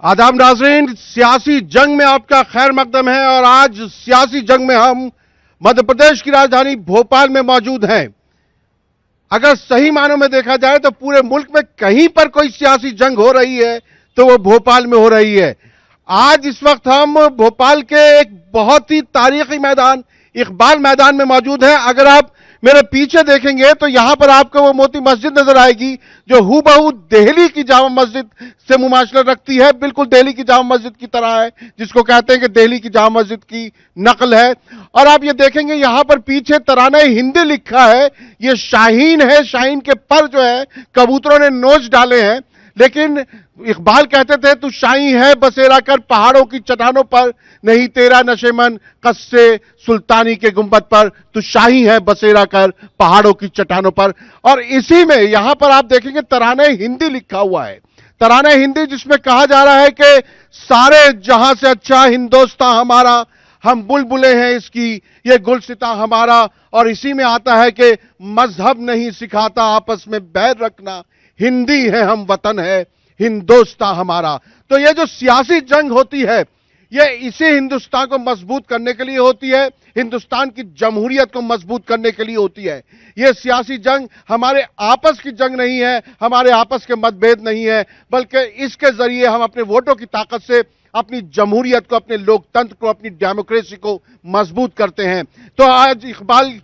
आदाब नाज़रीन, सियासी जंग में आपका खैर मकदम है और आज सियासी जंग में हम मध्य प्रदेश की राजधानी भोपाल में मौजूद हैं। अगर सही मानों में देखा जाए तो पूरे मुल्क में कहीं पर कोई सियासी जंग हो रही है तो वो भोपाल में हो रही है। आज इस वक्त हम भोपाल के एक बहुत ही तारीखी मैदान इकबाल मैदान में मौजूद हैं। अगर आप मेरे पीछे देखेंगे तो यहां पर आपको वो मोती मस्जिद नजर आएगी जो हूबहू दिल्ली की जामा मस्जिद से मुमाशलत रखती है। बिल्कुल दिल्ली की जामा मस्जिद की तरह है, जिसको कहते हैं कि दिल्ली की जामा मस्जिद की नकल है। और आप ये देखेंगे यहां पर पीछे तराना हिंदी लिखा है। ये शाहीन है, शाहीन के पर जो है कबूतरों ने नोच डाले हैं। लेकिन इकबाल कहते थे तू शाही है बसेरा कर पहाड़ों की चट्टानों पर, नहीं तेरा नशेमन कस्से सुल्तानी के गुंबद पर, तू शाही है बसेरा कर पहाड़ों की चट्टानों पर। और इसी में यहां पर आप देखेंगे तराने हिंदी लिखा हुआ है। तराने हिंदी जिसमें कहा जा रहा है कि सारे जहां से अच्छा हिंदुस्तान हमारा, हम बुलबुलें हैं इसकी ये गुलसिता हमारा। और इसी में आता है कि मजहब नहीं सिखाता आपस में बैर रखना, हिंदी है हम वतन है हिंदुस्तान हमारा। तो ये जो सियासी जंग होती है ये इसी हिंदुस्तान को मजबूत करने के लिए होती है, हिंदुस्तान की जमहूरियत को मजबूत करने के लिए होती है। ये सियासी जंग हमारे आपस की जंग नहीं है, हमारे आपस के मतभेद नहीं है, बल्कि इसके जरिए हम अपने वोटों की ताकत से अपनी जमहूरियत को, अपने लोकतंत्र को, अपनी डेमोक्रेसी को मजबूत करते हैं। तो आज इकबाल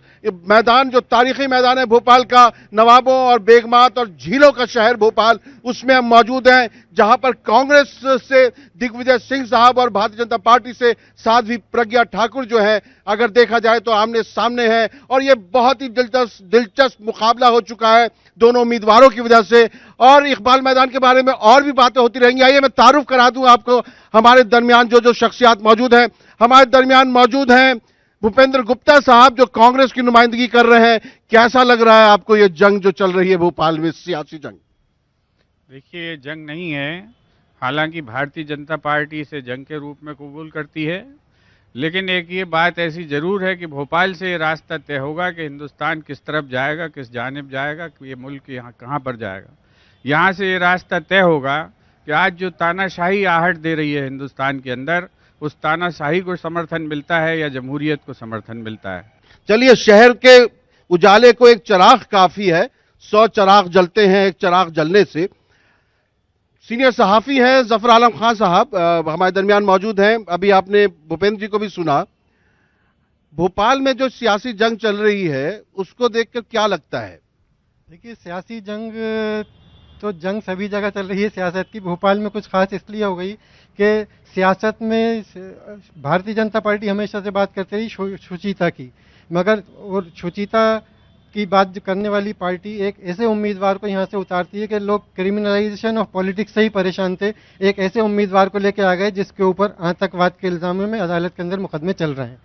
मैदान जो तारीखी मैदान है भोपाल का, नवाबों और बेगमात और झीलों का शहर भोपाल, उसमें हम मौजूद हैं जहां पर कांग्रेस से दिग्विजय सिंह साहब और भारतीय जनता पार्टी से साध्वी प्रज्ञा ठाकुर जो है अगर देखा जाए तो आमने सामने है। और यह बहुत ही दिलचस्प मुकाबला हो चुका है दोनों उम्मीदवारों की वजह से। और इकबाल मैदान के बारे में और भी बातें होती रहेंगी। आइए मैं तारुफ करा दूं आपको हमारे दरमियान जो शख्सियात मौजूद हैं। हमारे दरमियान मौजूद हैं भूपेंद्र गुप्ता साहब जो कांग्रेस की नुमाइंदगी कर रहे हैं। कैसा लग रहा है आपको ये जंग जो चल रही है भोपाल में, सियासी जंग? देखिए, ये जंग नहीं है। हालांकि भारतीय जनता पार्टी इसे जंग के रूप में कबूल करती है, लेकिन एक ये बात ऐसी जरूर है कि भोपाल से ये रास्ता तय होगा कि हिंदुस्तान किस तरफ जाएगा, किस जानिब जाएगा, ये मुल्क यहाँ कहाँ पर जाएगा। यहाँ से ये रास्ता तय होगा कि आज जो तानाशाही आहट दे रही है हिंदुस्तान के अंदर, उस तानाशाही को समर्थन मिलता है या जमहूरियत को समर्थन मिलता है। चलिए, शहर के उजाले को एक चिराग काफी है, 100 चिराग जलते हैं एक चिराग जलने से। सीनियर सहाफी हैं जफर आलम खान साहब हमारे दरमियान मौजूद हैं। अभी आपने भूपेंद्र जी को भी सुना। भोपाल में जो सियासी जंग चल रही है उसको देखकर क्या लगता है? देखिए, सियासी जंग तो जंग सभी जगह चल रही है सियासत की। भोपाल में कुछ खास इसलिए हो गई कि सियासत में भारतीय जनता पार्टी हमेशा से बात करते रही शुचिता की, मगर और शुचिता की बात करने वाली पार्टी एक ऐसे उम्मीदवार को यहाँ से उतारती है कि लोग क्रिमिनलाइजेशन ऑफ पॉलिटिक्स से ही परेशान थे। एक ऐसे उम्मीदवार को लेकर आ गए जिसके ऊपर आतंकवाद के इल्जामों में अदालत के अंदर मुकदमे चल रहे हैं।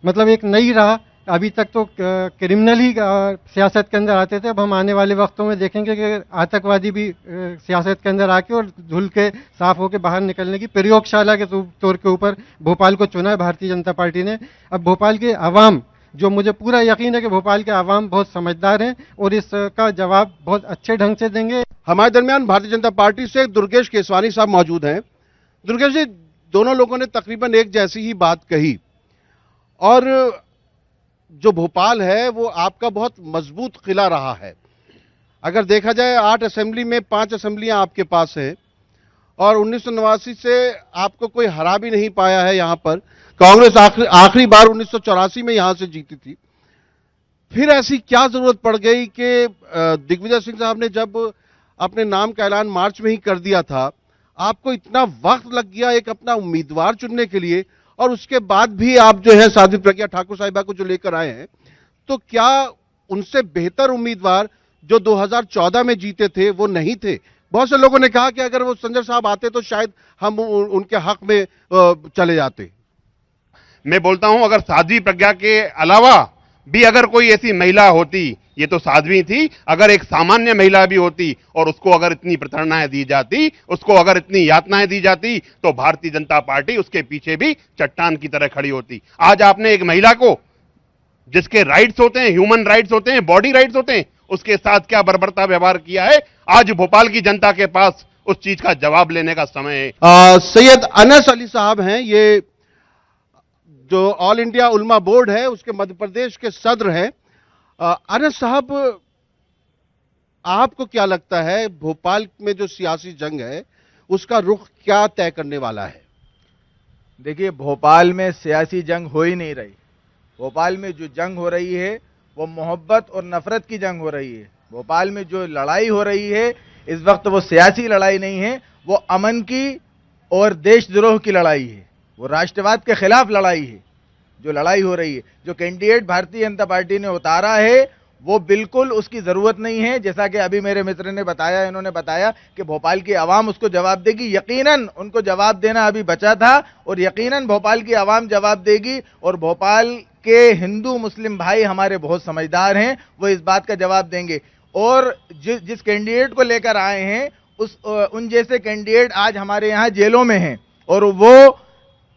मतलब एक नई राह। अभी तक तो क्रिमिनल ही सियासत के अंदर आते थे, अब हम आने वाले वक्तों में देखेंगे कि आतंकवादी भी सियासत के अंदर आके और धुल के साफ होकर बाहर निकलने की प्रयोगशाला के तौर के ऊपर भोपाल को चुना है भारतीय जनता पार्टी ने। अब भोपाल के आवाम, जो मुझे पूरा यकीन है कि भोपाल के आवाम बहुत समझदार हैं और इसका जवाब बहुत अच्छे ढंग से देंगे। हमारे दरमियान भारतीय जनता पार्टी से दुर्गेश केसवानी साहब मौजूद हैं। दुर्गेश जी, दोनों लोगों ने तकरीबन एक जैसी ही बात कही और जो भोपाल है वो आपका बहुत मजबूत किला रहा है। अगर देखा जाए 8 असेंबली में 5 असेंबलियां आपके पास है और 1989 से आपको कोई हरा भी नहीं पाया है। यहां पर कांग्रेस आखिरी बार 1984 में यहां से जीती थी। फिर ऐसी क्या जरूरत पड़ गई कि दिग्विजय सिंह साहब ने जब अपने नाम का ऐलान मार्च में ही कर दिया था, आपको इतना वक्त लग गया एक अपना उम्मीदवार चुनने के लिए, और उसके बाद भी आप जो है साध्वी प्रज्ञा ठाकुर साहिबा को जो लेकर आए हैं, तो क्या उनसे बेहतर उम्मीदवार जो 2014 में जीते थे वो नहीं थे? बहुत से लोगों ने कहा कि अगर वो संजय साहब आते तो शायद हम उनके हक में चले जाते। मैं बोलता हूं, अगर साध्वी प्रज्ञा के अलावा भी अगर कोई ऐसी महिला होती, ये तो साध्वी थी, अगर एक सामान्य महिला भी होती और उसको अगर इतनी प्रताड़नाएं दी जाती, उसको अगर इतनी यातनाएं दी जाती, तो भारतीय जनता पार्टी उसके पीछे भी चट्टान की तरह खड़ी होती। आज आपने एक महिला को, जिसके राइट्स होते हैं, ह्यूमन राइट्स होते हैं, बॉडी राइट्स होते हैं, उसके साथ क्या बर्बरता व्यवहार किया है। आज भोपाल की जनता के पास उस चीज का जवाब लेने का समय है। सैयद अनस अली साहब हैं, ये जो ऑल इंडिया उलमा बोर्ड है उसके मध्य प्रदेश के सदर हैं। अनस साहब, आपको क्या लगता है भोपाल में जो सियासी जंग है उसका रुख क्या तय करने वाला है? देखिए, भोपाल में सियासी जंग हो ही नहीं रही। भोपाल में जो जंग हो रही है वो मोहब्बत और नफरत की जंग हो रही है। भोपाल में जो लड़ाई हो रही है इस वक्त वो सियासी लड़ाई नहीं है, वो अमन की और देशद्रोह की लड़ाई है, वो राष्ट्रवाद के खिलाफ लड़ाई है। जो लड़ाई हो रही है, जो कैंडिडेट भारतीय जनता पार्टी ने उतारा है वो बिल्कुल उसकी जरूरत नहीं है। जैसा कि अभी मेरे मित्र ने बताया, इन्होंने बताया कि भोपाल की आवाम उसको जवाब देगी। यकीनन उनको जवाब देना अभी बचा था और यकीनन भोपाल की आवाम जवाब देगी। और भोपाल के हिंदू मुस्लिम भाई हमारे बहुत समझदार हैं, वो इस बात का जवाब देंगे। और जिस कैंडिडेट को लेकर आए हैं उन जैसे कैंडिडेट आज हमारे यहाँ जेलों में हैं और वो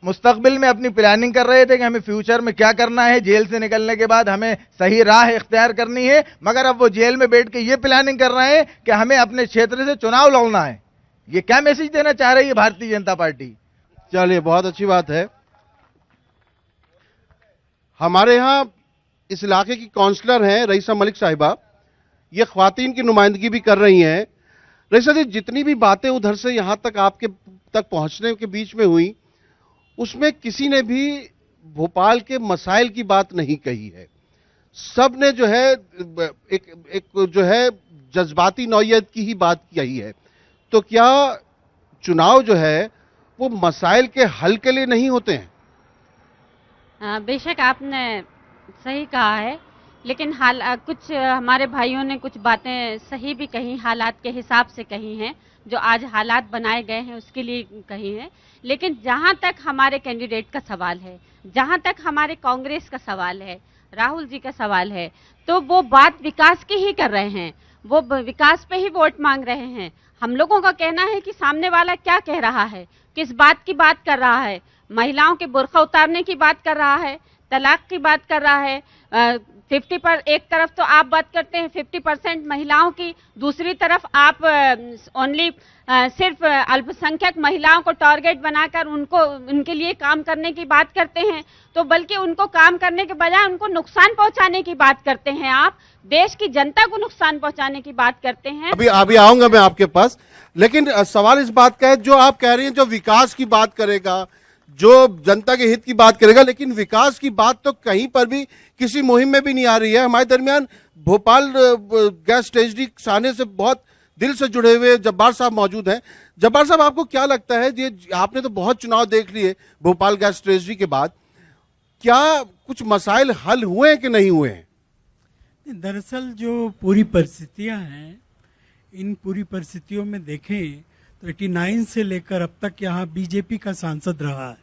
मुस्तकबिल में अपनी प्लानिंग कर रहे थे कि हमें फ्यूचर में क्या करना है, जेल से निकलने के बाद हमें सही राह इख्तियार करनी है, मगर अब वो जेल में बैठ के ये प्लानिंग कर रहे हैं कि हमें अपने क्षेत्र से चुनाव लड़ना है। ये क्या मैसेज देना चाह रही है भारतीय जनता पार्टी? चलिए, बहुत अच्छी बात है। हमारे यहां इस इलाके की काउंसलर हैं रईसा मलिक साहिबा, ये ख्वातीन की नुमाइंदगी भी कर रही हैं। रईसा जी, जितनी भी बातें उधर से यहां तक आपके तक पहुंचने के बीच में हुई उसमें किसी ने भी भोपाल के मसाइल की बात नहीं कही है। सब ने जो है एक जो है जज्बाती नौयत की ही बात कही है। तो क्या चुनाव जो है वो मसाइल के हल के लिए नहीं होते हैं? बेशक आपने सही कहा है, लेकिन कुछ हमारे भाइयों ने कुछ बातें सही भी कही, हालात के हिसाब से कही हैं, जो आज हालात बनाए गए हैं उसके लिए कही हैं। लेकिन जहां तक हमारे कैंडिडेट का सवाल है, जहां तक हमारे कांग्रेस का सवाल है, राहुल जी का सवाल है, तो वो बात विकास की ही कर रहे हैं, वो विकास पे ही वोट मांग रहे हैं। हम लोगों का कहना है कि सामने वाला क्या कह रहा है, किस बात की बात कर रहा है, महिलाओं के बुर्का उतारने की बात कर रहा है, तलाक की बात कर रहा है। 50 पर एक तरफ तो आप बात करते हैं 50% महिलाओं की, दूसरी तरफ आप ओनली सिर्फ अल्पसंख्यक महिलाओं को टारगेट बनाकर उनके लिए काम करने की बात करते हैं। तो बल्कि उनको काम करने के बजाय उनको नुकसान पहुंचाने की बात करते हैं। आप देश की जनता को नुकसान पहुंचाने की बात करते हैं। अभी आऊंगा मैं आपके पास, लेकिन सवाल इस बात का है, जो आप कह रही हैं जो विकास की बात करेगा, जो जनता के हित की बात करेगा, लेकिन विकास की बात तो कहीं पर भी किसी मुहिम में भी नहीं आ रही है। हमारे दरमियान भोपाल गैस ट्रेजरी आने से बहुत दिल से जुड़े हुए जब्बार साहब मौजूद हैं। जब्बार साहब, आपको क्या लगता है, ये आपने तो बहुत चुनाव देख लिए भोपाल गैस ट्रेजरी के बाद, क्या कुछ मसाइल हल हुए हैं कि नहीं हुए हैं? दरअसल जो पूरी परिस्थितियां हैं, इन पूरी परिस्थितियों में देखें तो 89 से लेकर अब तक यहाँ बीजेपी का सांसद रहा है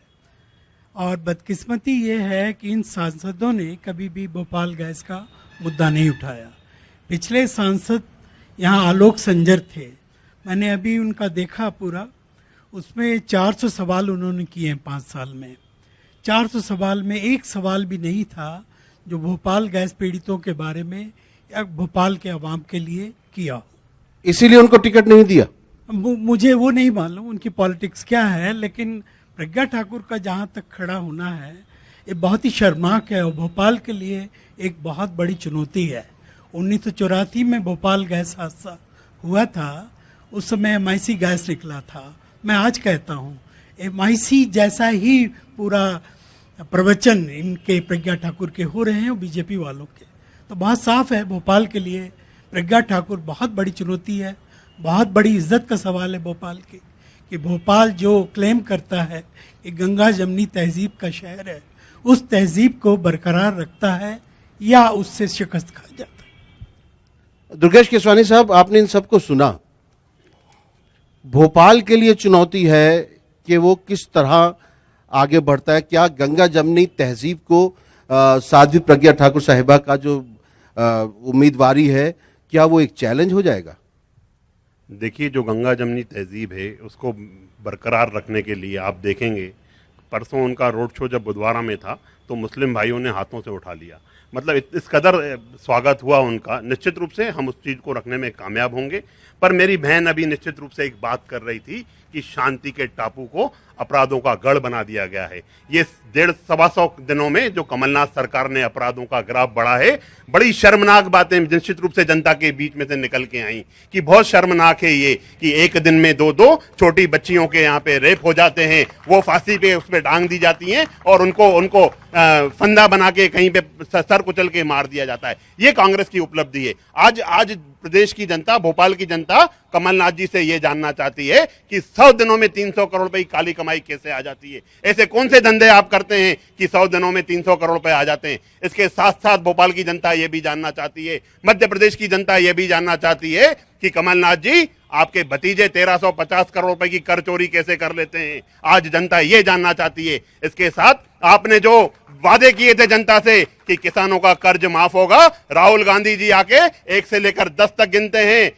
और बदकिस्मती ये है कि इन सांसदों ने कभी भी भोपाल गैस का मुद्दा नहीं उठाया। पिछले सांसद यहाँ आलोक संजर थे, मैंने अभी उनका देखा पूरा, उसमें 400 सवाल उन्होंने किए हैं 5 साल में। 400 सवाल में एक सवाल भी नहीं था जो भोपाल गैस पीड़ितों के बारे में या भोपाल के अवाम के लिए किया हो। इसीलिए उनको टिकट नहीं दिया? मुझे वो नहीं मालूम उनकी पॉलिटिक्स क्या है, लेकिन प्रज्ञा ठाकुर का जहाँ तक खड़ा होना है ये बहुत ही शर्मनाक है और भोपाल के लिए एक बहुत बड़ी चुनौती है। 1984 में भोपाल गैस हादसा हुआ था, उस समय MIC गैस निकला था। मैं आज कहता हूँ MIC जैसा ही पूरा प्रवचन इनके प्रज्ञा ठाकुर के हो रहे हैं और बीजेपी वालों के। तो बहुत साफ है भोपाल के लिए प्रज्ञा ठाकुर बहुत बड़ी चुनौती है, बहुत बड़ी इज्जत का सवाल है भोपाल की, कि भोपाल जो क्लेम करता है कि गंगा जमनी तहजीब का शहर है, उस तहजीब को बरकरार रखता है या उससे शिकस्त खा जाता है। दुर्गेश केसवानी साहब, आपने इन सबको सुना। भोपाल के लिए चुनौती है कि वो किस तरह आगे बढ़ता है। क्या गंगा जमनी तहजीब को साध्वी प्रज्ञा ठाकुर साहिबा का जो उम्मीदवारी है, क्या वो एक चैलेंज हो जाएगा? देखिए, जो गंगा जमनी तहजीब है उसको बरकरार रखने के लिए आप देखेंगे, परसों उनका रोड शो जब बुधवारा में था तो मुस्लिम भाइयों ने हाथों से उठा लिया। मतलब इस कदर स्वागत हुआ उनका, निश्चित रूप से हम उस चीज को रखने में कामयाब होंगे। पर मेरी बहन अभी निश्चित रूप से एक बात कर रही थी कि शांति के टापू को अपराधों का गढ़ बना दिया गया है। ये 150-125 दिनों में जो कमलनाथ सरकार ने अपराधों का ग्राफ बढ़ा है, बड़ी शर्मनाक बातें निश्चित रूप से जनता के बीच में से निकल के आई कि बहुत शर्मनाक है ये कि एक दिन में 2-2 छोटी बच्चियों के यहाँ पे रेप हो जाते हैं, वो फांसी पे उस पे टांग दी जाती हैं और उनको फंदा बना के कहीं पे सर कुचल के मार दिया जाता है। ये कांग्रेस की उपलब्धि है। आज प्रदेश की जनता, भोपाल की जनता कमलनाथ जी से ये जानना चाहती है कि 100 दिनों में 300 करोड़ रुपए की काली कमाई कैसे आ जाती है। ऐसे कौन से धंधे आप करते हैं कि 100 दिनों में 300 करोड़ रुपए आ जाते हैं। इसके साथ साथ भोपाल की जनता ये भी जानना चाहती है, मध्य प्रदेश की जनता ये भी जानना चाहती है कि कमलनाथ जी आपके भतीजे 1350 करोड़ रुपए की कर चोरी कैसे कर लेते हैं। आज जनता ये जानना चाहती है। इसके साथ आपने जो वादे किए थे जनता से कि किसानों का कर्ज माफ होगा, राहुल गांधी जी आके 1 से लेकर 10 तक गिनते हैं,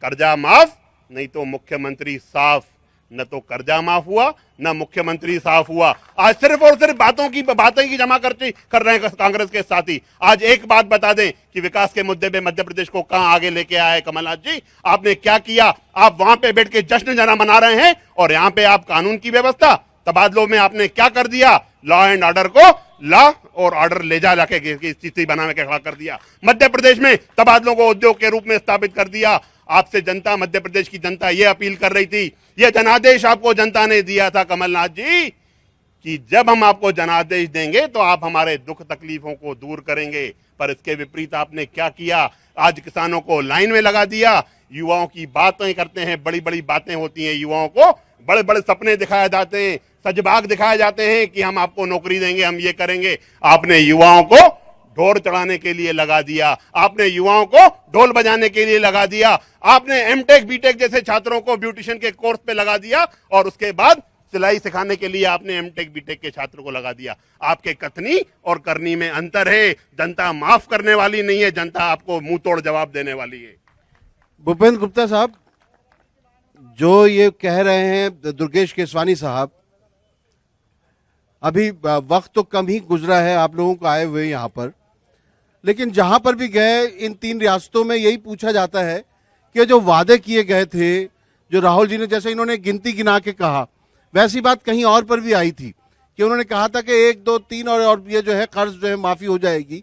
कर्जा माफ नहीं तो मुख्यमंत्री साफ। न तो कर्जा माफ हुआ, न मुख्यमंत्री साफ हुआ। आज सिर्फ और सिर्फ बातें की जमा कर रहे हैं कांग्रेस के साथी। आज एक बात बता दें कि विकास के मुद्दे पे मध्य प्रदेश को कहां आगे लेके आए कमलनाथ जी। आपने क्या किया? आप वहां पे बैठ के जश्न जना मना रहे हैं और यहां पे आप कानून की व्यवस्था, तबादलों में आपने क्या कर दिया? लॉ एंड ऑर्डर को लॉ और ऑर्डर ले जाके स्थिति बना के खड़ा कर दिया। मध्य प्रदेश में तबादलों को उद्योग के रूप में स्थापित कर दिया। आपसे जनता, मध्य प्रदेश की जनता ये अपील कर रही थी, यह जनादेश आपको जनता ने दिया था कमलनाथ जी कि जब हम आपको जनादेश देंगे तो आप हमारे दुख तकलीफों को दूर करेंगे। पर इसके विपरीत आपने क्या किया? आज किसानों को लाइन में लगा दिया। युवाओं की बातें करते हैं, बड़ी बड़ी बातें होती हैं, युवाओं को बड़े बड़े सपने दिखाए जाते हैं, सजबाग दिखाए जाते हैं कि हम आपको नौकरी देंगे, हम ये करेंगे। आपने युवाओं को ढोल चढ़ाने के लिए लगा दिया, आपने युवाओं को ढोल बजाने के लिए लगा दिया, आपने एमटेक बीटेक जैसे छात्रों को ब्यूटिशियन के कोर्स पे लगा दिया और उसके बाद सिलाई सिखाने के लिए आपने एमटेक बीटेक के छात्रों को लगा दिया। आपके कथनी और करनी में अंतर है। जनता माफ करने वाली नहीं है, जनता आपको मुंह तोड़ जवाब देने वाली है। भूपेंद्र गुप्ता साहब, जो ये कह रहे हैं दुर्गेश केसवानी साहब, अभी वक्त तो कम ही गुजरा है आप लोगों को आए हुए यहां पर, लेकिन जहां पर भी गए इन 3 रियासतों में यही पूछा जाता है कि जो वादे किए गए थे, जो राहुल जी ने जैसे इन्होंने गिनती गिना के कहा, वैसी बात कहीं और पर भी आई थी कि उन्होंने कहा था कि 1, 2, 3 और ये जो है कर्ज जो है माफी हो जाएगी।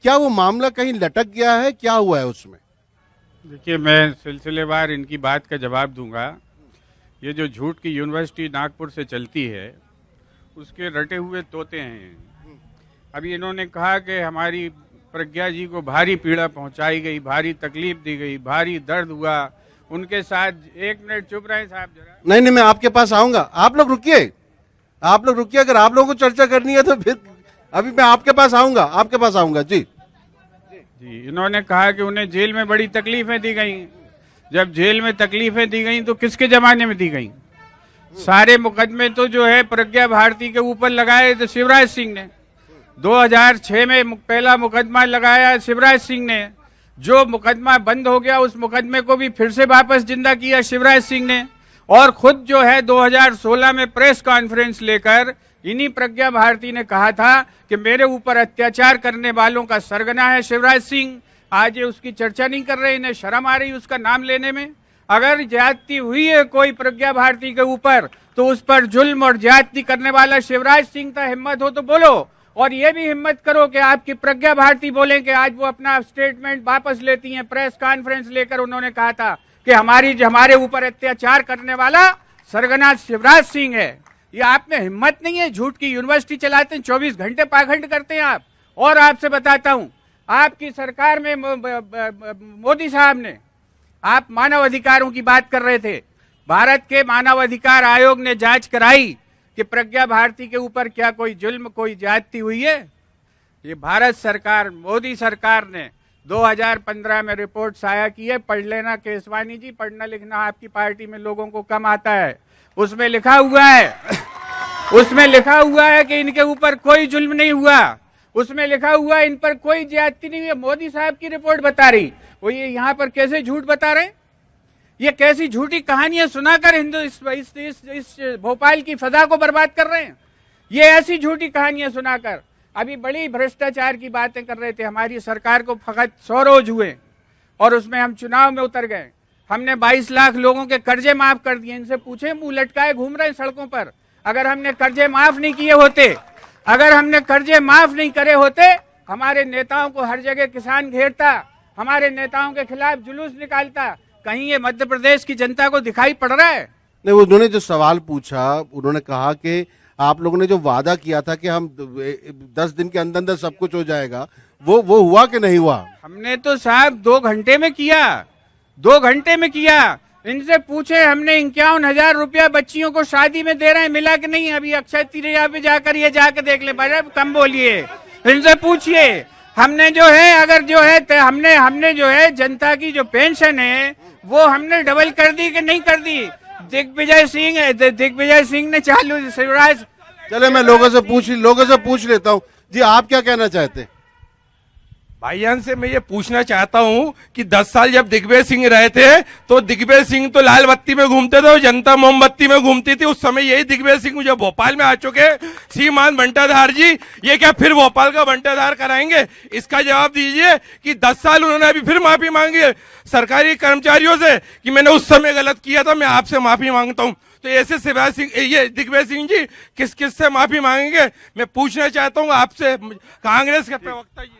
क्या वो मामला कहीं लटक गया है? क्या हुआ है उसमें? देखिए, मैं सिलसिलेवार इनकी बात का जवाब दूंगा। ये जो झूठ की यूनिवर्सिटी नागपुर से चलती है, उसके रटे हुए तोते हैं। अभी इन्होंने कहा कि हमारी प्रज्ञा जी को भारी पीड़ा पहुंचाई गई, भारी तकलीफ दी गई, भारी दर्द हुआ उनके साथ। 1 मिनट चुप रहे साहब जरा। नहीं, मैं आपके पास आऊंगा, आप लोग रुकिए। अगर आप लोगों को चर्चा करनी है तो फिर अभी मैं आपके पास आऊंगा। जी, इन्होंने कहा कि उन्हें जेल में बड़ी तकलीफें दी गई। जब जेल में तकलीफें दी गई तो किसके जमाने में दी गई? सारे मुकदमे तो जो है प्रज्ञा भारती के ऊपर लगाए तो शिवराज सिंह ने 2006 में पहला मुकदमा लगाया शिवराज सिंह ने। जो मुकदमा बंद हो गया उस मुकदमे को भी फिर से वापस जिंदा किया शिवराज सिंह ने। और खुद जो है 2016 में प्रेस कॉन्फ्रेंस लेकर इन्हीं प्रज्ञा भारती ने कहा था कि मेरे ऊपर अत्याचार करने वालों का सरगना है शिवराज सिंह। आज ये उसकी चर्चा नहीं कर रहे, इन्हें शर्म आ रही उसका नाम लेने में। अगर ज्यादती हुई है कोई प्रज्ञा भारती के ऊपर तो उस पर जुल्म और ज्यादती करने वाला शिवराज सिंह था। हिम्मत हो तो बोलो, और ये भी हिम्मत करो कि आपकी प्रज्ञा भारती बोले कि आज वो अपना स्टेटमेंट वापस लेती हैं। प्रेस कॉन्फ्रेंस लेकर उन्होंने कहा था कि हमारे ऊपर अत्याचार करने वाला सरगना शिवराज सिंह है। ये आप में हिम्मत नहीं है? झूठ की यूनिवर्सिटी चलाते हैं, 24 घंटे पाखंड करते हैं आप। और आपसे बताता हूं, आपकी सरकार में मोदी साहब ने, आप मानव अधिकारों की बात कर रहे थे, भारत के मानव अधिकार आयोग ने जांच कराई कि प्रज्ञा भारती के ऊपर क्या कोई जुल्म, कोई ज्यादती हुई है? ये भारत सरकार, मोदी सरकार ने 2015 में रिपोर्ट साया की है। पढ़ लेना केसवानी जी, पढ़ना लिखना आपकी पार्टी में लोगों को कम आता है। उसमें लिखा हुआ है कि इनके ऊपर कोई जुल्म नहीं हुआ। उसमें लिखा हुआ है इन पर कोई ज्यादती नहीं है। मोदी साहब की रिपोर्ट बता रही, वो ये यहाँ पर कैसे झूठ बता रहे? ये कैसी झूठी कहानियां सुनाकर इस भोपाल की फजा को बर्बाद कर रहे हैं। ये ऐसी झूठी कहानियां सुनाकर अभी बड़ी भ्रष्टाचार की बातें कर रहे थे। हमारी सरकार को फकत 100 रोज हुए और उसमें हम चुनाव में उतर गए। हमने 22 लाख लोगों के कर्जे माफ कर दिए। इनसे पूछे, मुंह लटकाए घूम रहे सड़कों पर। अगर हमने कर्जे माफ नहीं किए होते, अगर हमने कर्जे माफ नहीं करे होते, हमारे नेताओं को हर जगह किसान घेरता, हमारे नेताओं के खिलाफ जुलूस निकालता। कहीं ये मध्य प्रदेश की जनता को दिखाई पड़ रहा है? नहीं, उन्होंने जो सवाल पूछा, उन्होंने कहा कि आप लोगों ने जो वादा किया था कि हम 10 दिन के अंदर अंदर सब कुछ हो जाएगा, वो हुआ कि नहीं हुआ? हमने तो साहब 2 घंटे में किया, 2 घंटे में किया। इनसे पूछे, हमने 51,000 रुपया बच्चियों को शादी में दे रहे हैं, मिला कि नहीं? अभी अक्षय तृतीया पे जाकर ये जाकर देख ले, बड़े कम बोलिए। इनसे पूछिए, हमने जो है, अगर जो है हमने जो है जनता की जो पेंशन है वो हमने डबल कर दी कि नहीं कर दी? दिग्विजय सिंह ने चालू शिवराज। चले मैं लोगों से पूछ लेता हूँ जी, आप क्या कहना चाहते हैं? भाईजान से मैं ये पूछना चाहता हूं कि 10 साल जब दिग्विजय सिंह रहे थे तो दिग्विजय सिंह तो लाल बत्ती में घूमते थे और जनता मोमबत्ती में घूमती थी। उस समय यही दिग्विजय सिंह जो भोपाल में आ चुके, श्रीमान बंटाधार जी, ये क्या फिर भोपाल का बंटाधार कराएंगे? इसका जवाब दीजिए कि 10 साल उन्होंने अभी फिर माफी मांगी है सरकारी कर्मचारियों से कि मैंने उस समय गलत किया था, मैं आपसे माफी मांगता हूँ। तो ऐसे शिवराज सिंह, ये दिग्विजय सिंह जी किस किस से माफी मांगेंगे? मैं पूछना चाहता हूँ आपसे, कांग्रेस के प्रवक्ता जी।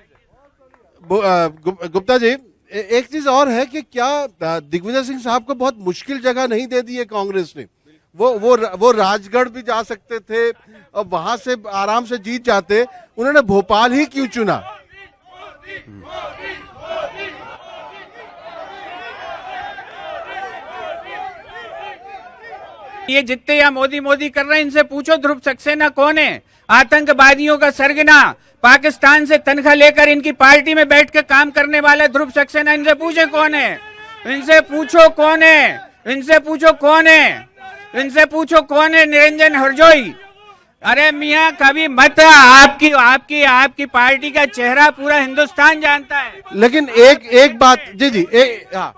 गुप्ता जी, एक चीज और है कि क्या दिग्विजय सिंह साहब को बहुत मुश्किल जगह नहीं दे दी है कांग्रेस ने? वो राजगढ़ भी जा सकते थे और वहां से आराम से जीत जाते, उन्होंने भोपाल ही क्यों चुना? ये जितने यहाँ मोदी कर रहे हैं, इनसे पूछो ध्रुव सक्सेना कौन है? आतंकवादियों का सरगना, पाकिस्तान से तनख्वाह लेकर इनकी पार्टी में बैठ के काम करने वाला ध्रुव सक्सेना। इनसे पूछे कौन है? इनसे पूछो कौन है? इनसे पूछो कौन है? इनसे पूछो कौन है? निरंजन हरजोई। अरे मियाँ, कभी मत, आपकी पार्टी का चेहरा पूरा हिंदुस्तान जानता है। लेकिन एक बात जी, हाँ,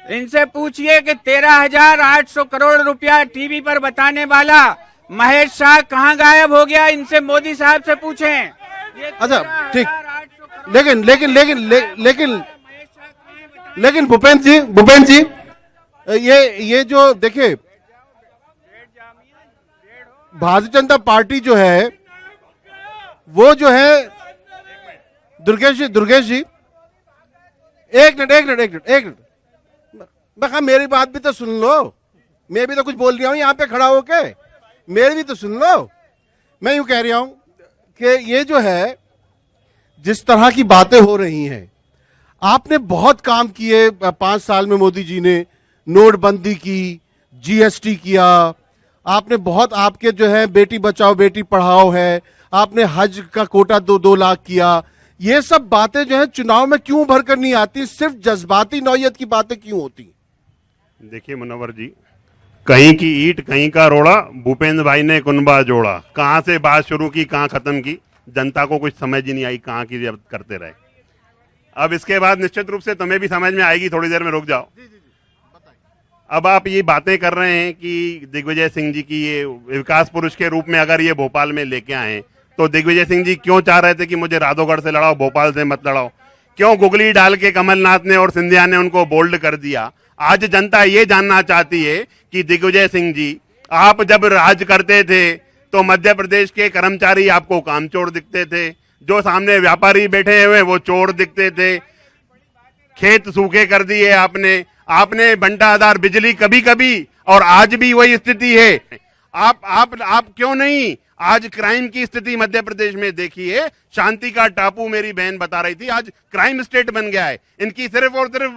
इनसे पूछिए कि 13,800 करोड़ रुपया टीवी पर बताने वाला महेश शाह कहाँ गायब हो गया? इनसे मोदी साहब से पूछें। अच्छा ठीक, लेकिन भूपेंद्र जी, ये जो देखिए, भारतीय जनता पार्टी जो है, वो जो है, दुर्गेश जी, एक मिनट, बखा मेरी बात भी तो सुन लो। मैं भी तो कुछ बोल रहा हूं यहाँ पे खड़ा होके, मेरी भी तो सुन लो। मैं यूं कह रहा हूं कि ये जो है, जिस तरह की बातें हो रही हैं, आपने बहुत काम किए 5 साल में। मोदी जी ने नोटबंदी की, जीएसटी किया, आपने बहुत, आपके जो है बेटी बचाओ बेटी पढ़ाओ है, आपने हज का कोटा 2 लाख किया। ये सब बातें जो है चुनाव में क्यों भर कर नहीं आती? सिर्फ जज्बाती नौयत की बातें क्यों होती? देखिए मुनव्वर जी, कहीं की ईंट कहीं का रोड़ा, भूपेंद्र भाई ने कुनबा जोड़ा। कहां से बात शुरू की, कहां खत्म की, जनता को कुछ समझ ही नहीं आई, कहां की करते रहे। अब इसके बाद निश्चित रूप से तुम्हें भी समझ में आएगी, थोड़ी देर में रुक जाओ। अब आप ये बातें कर रहे हैं कि दिग्विजय सिंह जी की ये विकास पुरुष के रूप में अगर ये भोपाल में लेके आए, तो दिग्विजय सिंह जी क्यों चाह रहे थे कि मुझे राधोगढ़ से लड़ाओ, भोपाल से मत लड़ाओ? क्यों गुगली डाल के कमलनाथ ने और सिंधिया ने उनको बोल्ड कर दिया? आज जनता ये जानना चाहती है कि दिग्विजय सिंह जी, आप जब राज करते थे तो मध्य प्रदेश के कर्मचारी आपको कामचोर दिखते थे, जो सामने व्यापारी बैठे हुए वो चोर दिखते थे, खेत सूखे कर दिए आपने बंटाधार बिजली कभी कभी, और आज भी वही स्थिति है। आप क्यों नहीं? आज क्राइम की स्थिति मध्य प्रदेश में देखिए, शांति का टापू मेरी बहन बता रही थी, आज क्राइम स्टेट बन गया है। इनकी सिर्फ और सिर्फ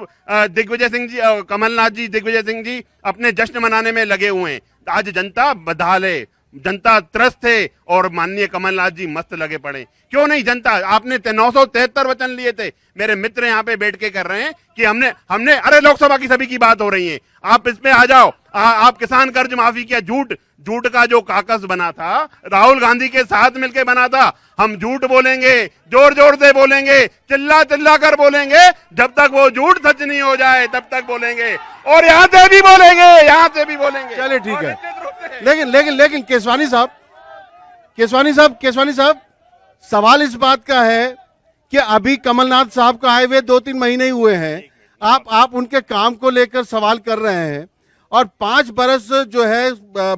दिग्विजय सिंह जी, कमलनाथ जी, दिग्विजय सिंह जी अपने जश्न मनाने में लगे हुए हैं। आज जनता बदहाल है, जनता त्रस्त है, और माननीय कमलनाथ जी मस्त लगे पड़े। क्यों नहीं जनता? आपने 973 वचन लिए थे, मेरे मित्र यहाँ पे बैठ के कर रहे हैं कि हमने अरे लोकसभा की सभी की बात हो रही है, आप इसमें आ जाओ। आप किसान कर्ज माफी किया, झूठ का जो काकस बना था, राहुल गांधी के साथ मिलकर बना था। हम झूठ बोलेंगे, जोर जोर से बोलेंगे, चिल्ला चिल्ला कर बोलेंगे, जब तक वो झूठ सच नहीं हो जाए तब तक बोलेंगे, और यहाँ से भी बोलेंगे। चलिए ठीक है, लेकिन केसवानी साहब, सवाल इस बात का है कि अभी कमलनाथ साहब का आए हुए 2-3 महीने ही हुए हैं, आप उनके काम को लेकर सवाल कर रहे हैं, और 5 बरस जो है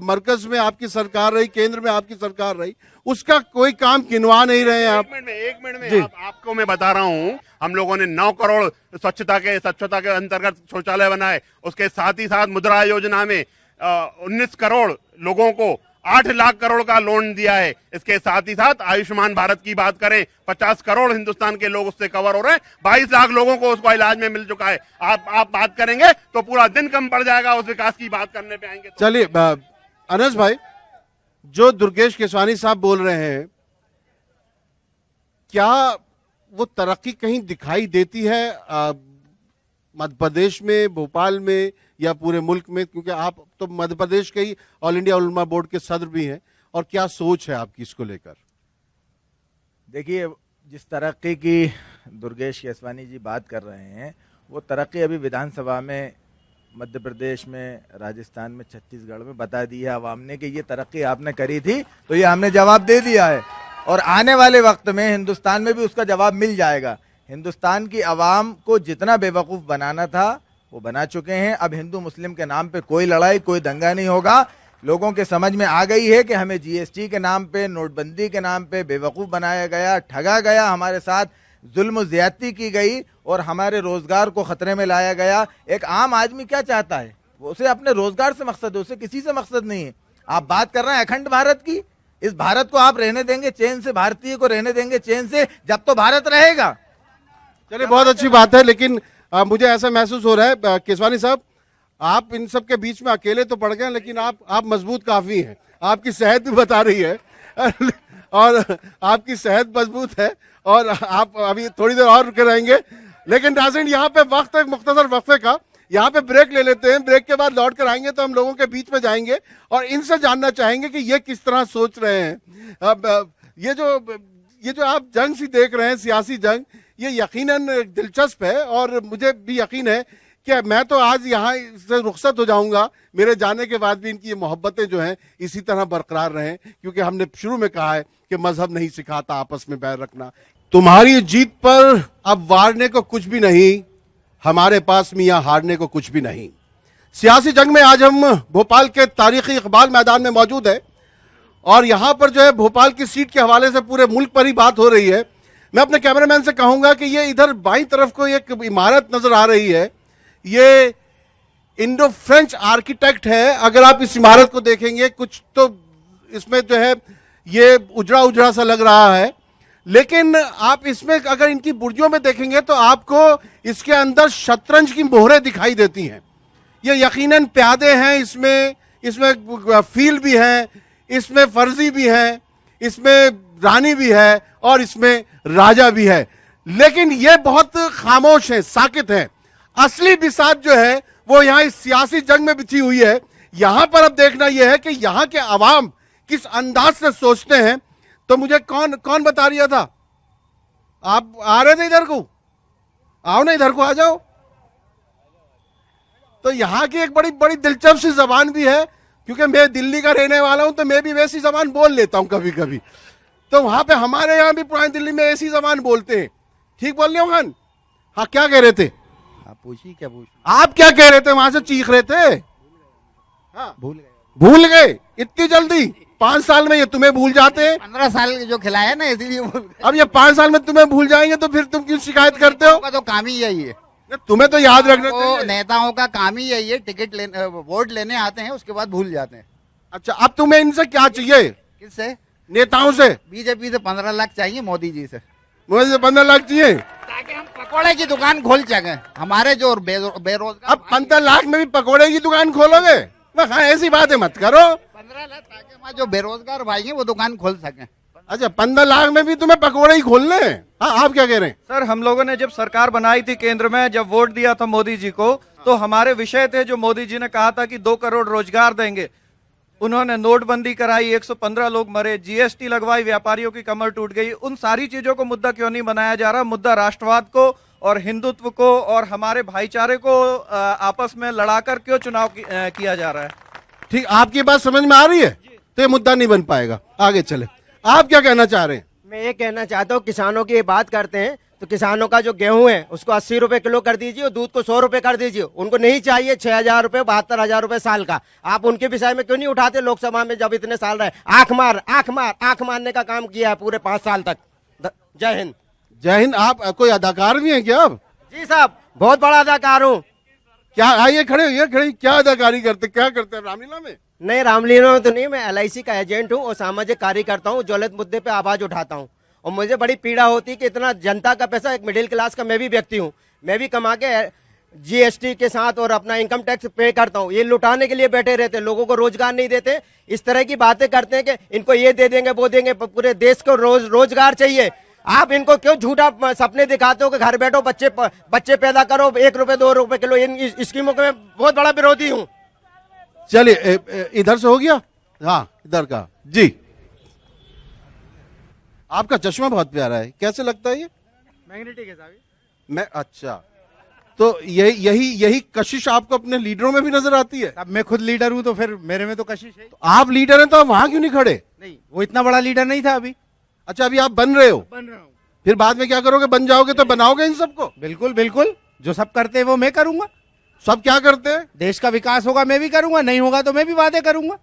मरकज में आपकी सरकार रही, केंद्र में आपकी सरकार रही, उसका कोई काम गिनवा नहीं रहे हैं आप। एक मिनट में आपको मैं बता रहा हूं, हम लोगों ने 9 करोड़ स्वच्छता के अंतर्गत शौचालय बनाए। उसके साथ ही साथ मुद्रा योजना में 19 करोड़ लोगों को 8 लाख करोड़ का लोन दिया है। इसके साथ ही साथ आयुष्मान भारत की बात करें, 50 करोड़ हिंदुस्तान के लोग उससे कवर हो रहे हैं, 22 लाख लोगों को उसको इलाज में मिल चुका है। आप बात करेंगे तो पूरा दिन कम पड़ जाएगा उस विकास की बात करने पे आएंगे तो। चलिए अनस भाई, जो दुर्गेश केसवानी साहब बोल रहे हैं, क्या वो तरक्की कहीं दिखाई देती है मध्य प्रदेश में, भोपाल में, या पूरे मुल्क में? क्योंकि आप तो मध्य प्रदेश के ही ऑल इंडिया उलमा बोर्ड के सदर भी हैं, और क्या सोच है आपकी इसको लेकर? देखिए, जिस तरक्की की दुर्गेश केसवानी जी बात कर रहे हैं, वो तरक्की अभी विधानसभा में मध्य प्रदेश में, राजस्थान में, छत्तीसगढ़ में बता दी है आवाम ने कि ये तरक्की आपने करी थी, तो ये हमने जवाब दे दिया है, और आने वाले वक्त में हिंदुस्तान में भी उसका जवाब मिल जाएगा। हिंदुस्तान की आवाम को जितना बेवकूफ़ बनाना था वो बना चुके हैं। अब हिंदू मुस्लिम के नाम पे कोई लड़ाई, कोई दंगा नहीं होगा। लोगों के समझ में आ गई है कि हमें जीएसटी के नाम पे, नोटबंदी के नाम पे बेवकूफ़ बनाया गया, ठगा गया, हमारे साथ जुल्म ज्यादती की गई, और हमारे रोजगार को खतरे में लाया गया। एक आम आदमी क्या चाहता है? वो उसे अपने रोजगार से मकसद है, उसे किसी से मकसद नहीं है। आप बात कर रहे हैं अखंड भारत की, इस भारत को आप रहने देंगे चैन से, भारतीय को रहने देंगे चैन से जब तो भारत रहेगा। चलिए, बहुत अच्छी बात है, लेकिन मुझे ऐसा महसूस हो रहा है केसवानी साहब, आप इन सब के बीच में अकेले तो पड़ गए, लेकिन आप मजबूत काफी हैं, आपकी सेहत भी बता रही है और आपकी सेहत मजबूत है, और आप अभी थोड़ी देर और रुके रहेंगे। लेकिन नाज़रीन, यहाँ पे वक्त है मुख्तसर वक्फे का, यहाँ पे ब्रेक ले लेते हैं। ब्रेक के बाद लौट कर आएंगे तो हम लोगों के बीच में जाएंगे और इनसे जानना चाहेंगे कि ये किस तरह सोच रहे हैं। अब ये जो आप जंग सी देख रहे हैं, सियासी जंग, ये यकीनन दिलचस्प है, और मुझे भी यकीन है कि मैं तो आज यहाँ से रुखसत हो जाऊंगा, मेरे जाने के बाद भी इनकी ये मोहब्बतें जो हैं इसी तरह बरकरार रहें, क्योंकि हमने शुरू में कहा है कि मजहब नहीं सिखाता आपस में बैर रखना। तुम्हारी जीत पर अब वारने को कुछ भी नहीं, हमारे पास मियां हारने को कुछ भी नहीं। सियासी जंग में आज हम भोपाल के तारीखी इकबाल मैदान में मौजूद है, और यहां पर जो है भोपाल की सीट के हवाले से पूरे मुल्क पर ही बात हो रही है। मैं अपने कैमरामैन से कहूंगा कि ये इधर बाईं तरफ को एक इमारत नजर आ रही है, ये इंडो फ्रेंच आर्किटेक्ट है। अगर आप इस इमारत को देखेंगे, कुछ तो इसमें जो है ये उजड़ा उजड़ा सा लग रहा है, लेकिन आप इसमें अगर इनकी बुर्जियों में देखेंगे तो आपको इसके अंदर शतरंज की मोहरें दिखाई देती हैं। ये यकीनन प्यादे हैं, इसमें फील भी है, इसमें फर्जी भी है, इसमें रानी भी है, और इसमें राजा भी है। लेकिन ये बहुत खामोश है, साकित है। असली बिसात जो है वो यहाँ इस सियासी जंग में बिछी हुई है। यहां पर अब देखना यह है कि यहां के अवाम किस अंदाज से सोचते हैं। तो मुझे कौन बता रहा था, आप आ रहे थे इधर को, आओ ना, इधर को आ जाओ। तो यहां की एक बड़ी बड़ी दिलचस्प सी जबान भी है, क्योंकि मैं दिल्ली का रहने वाला हूं, तो मैं भी वैसी जबान बोल लेता हूं कभी कभी। तो वहां पे हमारे यहां भी पुरानी दिल्ली में ऐसी जबान बोलते हैं। ठीक बोल रहे हो खान? हाँ, क्या कह रहे थे आप? पूछिए, क्या पूछ? आप क्या कह रहे थे? वहां से चीख रहे थे। हाँ, भूल गए इतनी जल्दी? 5 साल में ये तुम्हें भूल जाते हैं। 15 साल जो खिलाया ना, इसीलिए भूल गए। अब ये 5 साल में तुम्हें भूल जाएंगे तो फिर तुम क्यों शिकायत करते हो? तो काम ही यही है, तुम्हें तो याद रखना तो चाहिए। नेताओं का काम ही यही है, टिकट लेने, वोट लेने आते हैं, उसके बाद भूल जाते हैं। अच्छा, अब तुम्हें इनसे क्या चाहिए? किससे? नेताओं से? बीजेपी से 15 लाख चाहिए, मोदी जी से। मुझे 15 लाख चाहिए ताकि हम पकौड़े की दुकान खोल सकें। हमारे जो बेरोजगार, अब 15 लाख में भी पकौड़े की दुकान खोलोगे? हाँ, ऐसी बातें मत करो। 15 लाख ताकि हमारे जो बेरोजगार भाई हैं वो दुकान खोल सकें। अच्छा, 15 लाख में भी तुम्हें पकौड़े ही खोलने हैं? हाँ, आप क्या कह रहे हैं? सर, हम लोगों ने जब सरकार बनाई थी केंद्र में, जब वोट दिया था मोदी जी को, तो हमारे विषय थे जो मोदी जी ने कहा था कि 2 करोड़ रोजगार देंगे। उन्होंने नोटबंदी कराई, 115 लोग मरे, जीएसटी लगवाई, व्यापारियों की कमर टूट गई। उन सारी चीजों को मुद्दा क्यों नहीं बनाया जा रहा? मुद्दा राष्ट्रवाद को और हिंदुत्व को और हमारे भाईचारे को आपस में लड़ाकर क्यों चुनाव किया जा रहा है? ठीक, आपकी बात समझ में आ रही है, तो ये मुद्दा नहीं बन पाएगा। आगे चले, आप क्या कहना चाह रहे हैं? मैं ये कहना चाहता हूँ, किसानों की बात करते हैं तो किसानों का जो गेहूं है उसको 80 रुपए किलो कर दीजिए और दूध को 100 रुपए कर दीजिए। उनको नहीं चाहिए 6,000 रुपए 72,000 रुपए साल का। आप उनके विषय में क्यों नहीं उठाते लोकसभा में जब इतने साल रहे? आंख मारने का काम किया है पूरे 5 साल तक। जय हिंद। जय हिंद। आप कोई अदाकार भी हैं क्या आप? जी साहब, बहुत बड़ा अदाकार हूँ। क्या आइए खड़े, क्या अदाकारी करते, क्या करते हैं रामलीला में? नहीं, रामलीला में तो नहीं, मैं LIC का एजेंट हूँ और सामाजिक कार्य करता हूँ, ज्वलंत मुद्दे पे आवाज उठाता हूँ। और मुझे बड़ी पीड़ा होती है कि इतना जनता का पैसा, एक मिडिल क्लास का मैं भी व्यक्ति हूँ, मैं भी कमा के GST के साथ और अपना इनकम टैक्स पे करता हूँ। ये लुटाने के लिए बैठे रहते, लोगों को रोजगार नहीं देते, इस तरह की बातें करते हैं कि इनको ये दे देंगे वो देंगे। पूरे देश को रोजगार चाहिए। आप इनको क्यों झूठा सपने दिखाते हो कि घर बैठो बच्चे पैदा करो, 1 रुपए 2 रुपए किलो। इन स्कीमों के मैं बहुत बड़ा विरोधी हूँ। चलिए इधर से हो गया, हाँ इधर का जी। आपका चश्मा बहुत प्यारा है, कैसे लगता है ये? मैग्नेटिक है साहब। मैं अच्छा, तो यही कशिश आपको अपने लीडरों में भी नजर आती है? अब मैं खुद लीडर हूं तो फिर मेरे में तो कशिश है। तो आप लीडर हैं तो आप वहां क्यों नहीं खड़े? नहीं, वो इतना बड़ा लीडर नहीं था अभी। अच्छा, अभी आप बन रहे हो? बन रहा हूँ। फिर बाद में क्या करोगे? बन जाओगे तो बनाओगे इन सबको? बिल्कुल बिल्कुल, जो सब करते हैं वो मैं करूंगा। सब क्या करते हैं? देश का विकास होगा मैं भी करूंगा, नहीं होगा तो मैं भी वादे करूंगा।